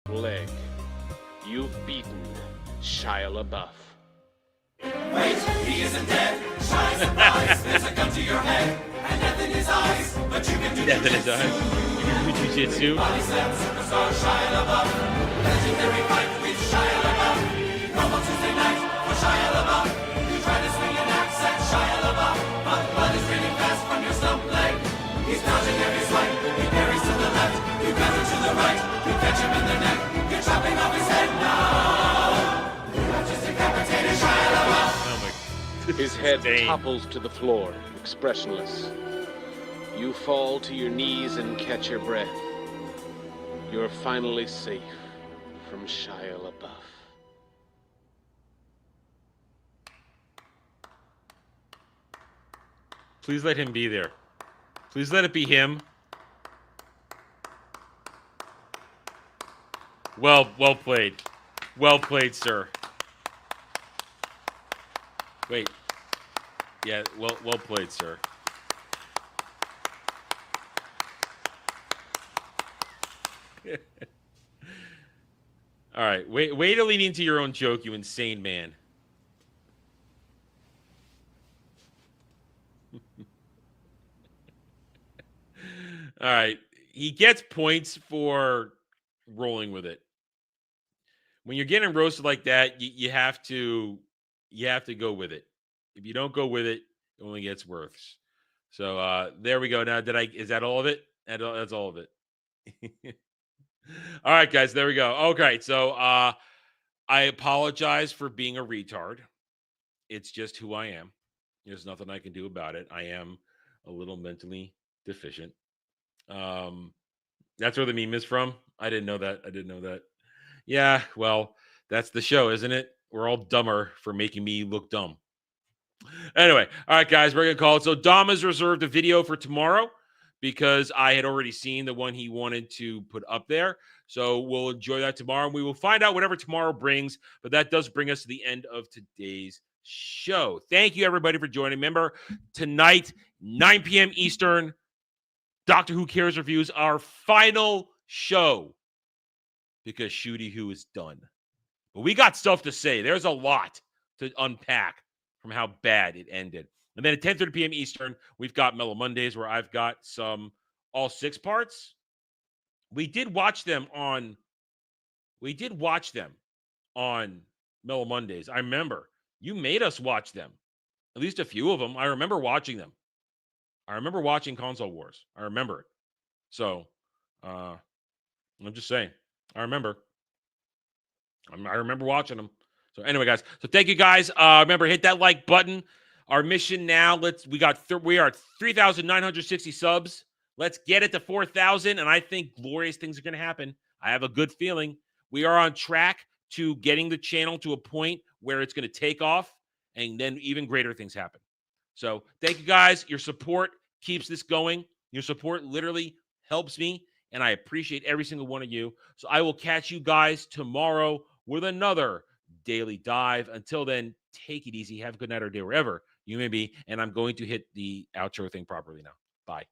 Leg. You've beaten Shia LaBeouf. Wait, he isn't dead. Shine surprise. There's a gun to your head and death in his eyes. But you can do Death in his eyes. You can do jujitsu. Body slam superstar Shia LaBeouf. Legendary fight with Shia LaBeouf. Promo Tuesday night for Shia LaBeouf. You try to swing an axe at Shia LaBeouf, but blood is raining fast from your stump leg. He's dodging every swipe. He parries to the left. You counter to the right. You catch him in the neck. You're chopping off his head now. You have just decapitated Shia LaBeouf. His head topples to the floor, expressionless. You fall to your knees and catch your breath. You're finally safe from Shia LaBeouf. Please let him be there. Please let it be him. Well played. Well played, sir. Wait. Yeah, well played, sir. All right. Wait to lean into your own joke, you insane man. All right. He gets points for rolling with it. When you're getting roasted like that, you have to go with it. If you don't go with it, it only gets worse. So there we go. Now, is that all of it? That's all of it. All right, guys, there we go. Okay, so I apologize for being a retard. It's just who I am. There's nothing I can do about it. I am a little mentally deficient. That's where the meme is from. I didn't know that. Yeah, well, that's the show, isn't it? We're all dumber for making me look dumb. Anyway, all right, guys, we're going to call it. So Dom has reserved a video for tomorrow because I had already seen the one he wanted to put up there. So we'll enjoy that tomorrow. We will find out whatever tomorrow brings, but that does bring us to the end of today's show. Thank you, everybody, for joining. Remember, tonight, 9 p.m. Eastern, Doctor Who Cares reviews our final show because Shooty Who is done. But we got stuff to say. There's a lot to unpack from how bad it ended. And then at 10:30 p.m. Eastern, we've got Mellow Mondays where I've got some all 6 parts. We did watch them on Mellow Mondays. I remember you made us watch them. At least a few of them. I remember watching them. I remember watching Console Wars. I remember it. So I'm just saying. I remember watching them. So anyway, guys. So thank you, guys. Remember, hit that like button. Our mission now, we are at 3,960 subs. Let's get it to 4,000, and I think glorious things are going to happen. I have a good feeling. We are on track to getting the channel to a point where it's going to take off, and then even greater things happen. So thank you, guys. Your support keeps this going. Your support literally helps me, and I appreciate every single one of you. So I will catch you guys tomorrow with another Daily Dive. Until then, take it easy. Have a good night or day wherever you may be, and I'm going to hit the outro thing properly now. Bye.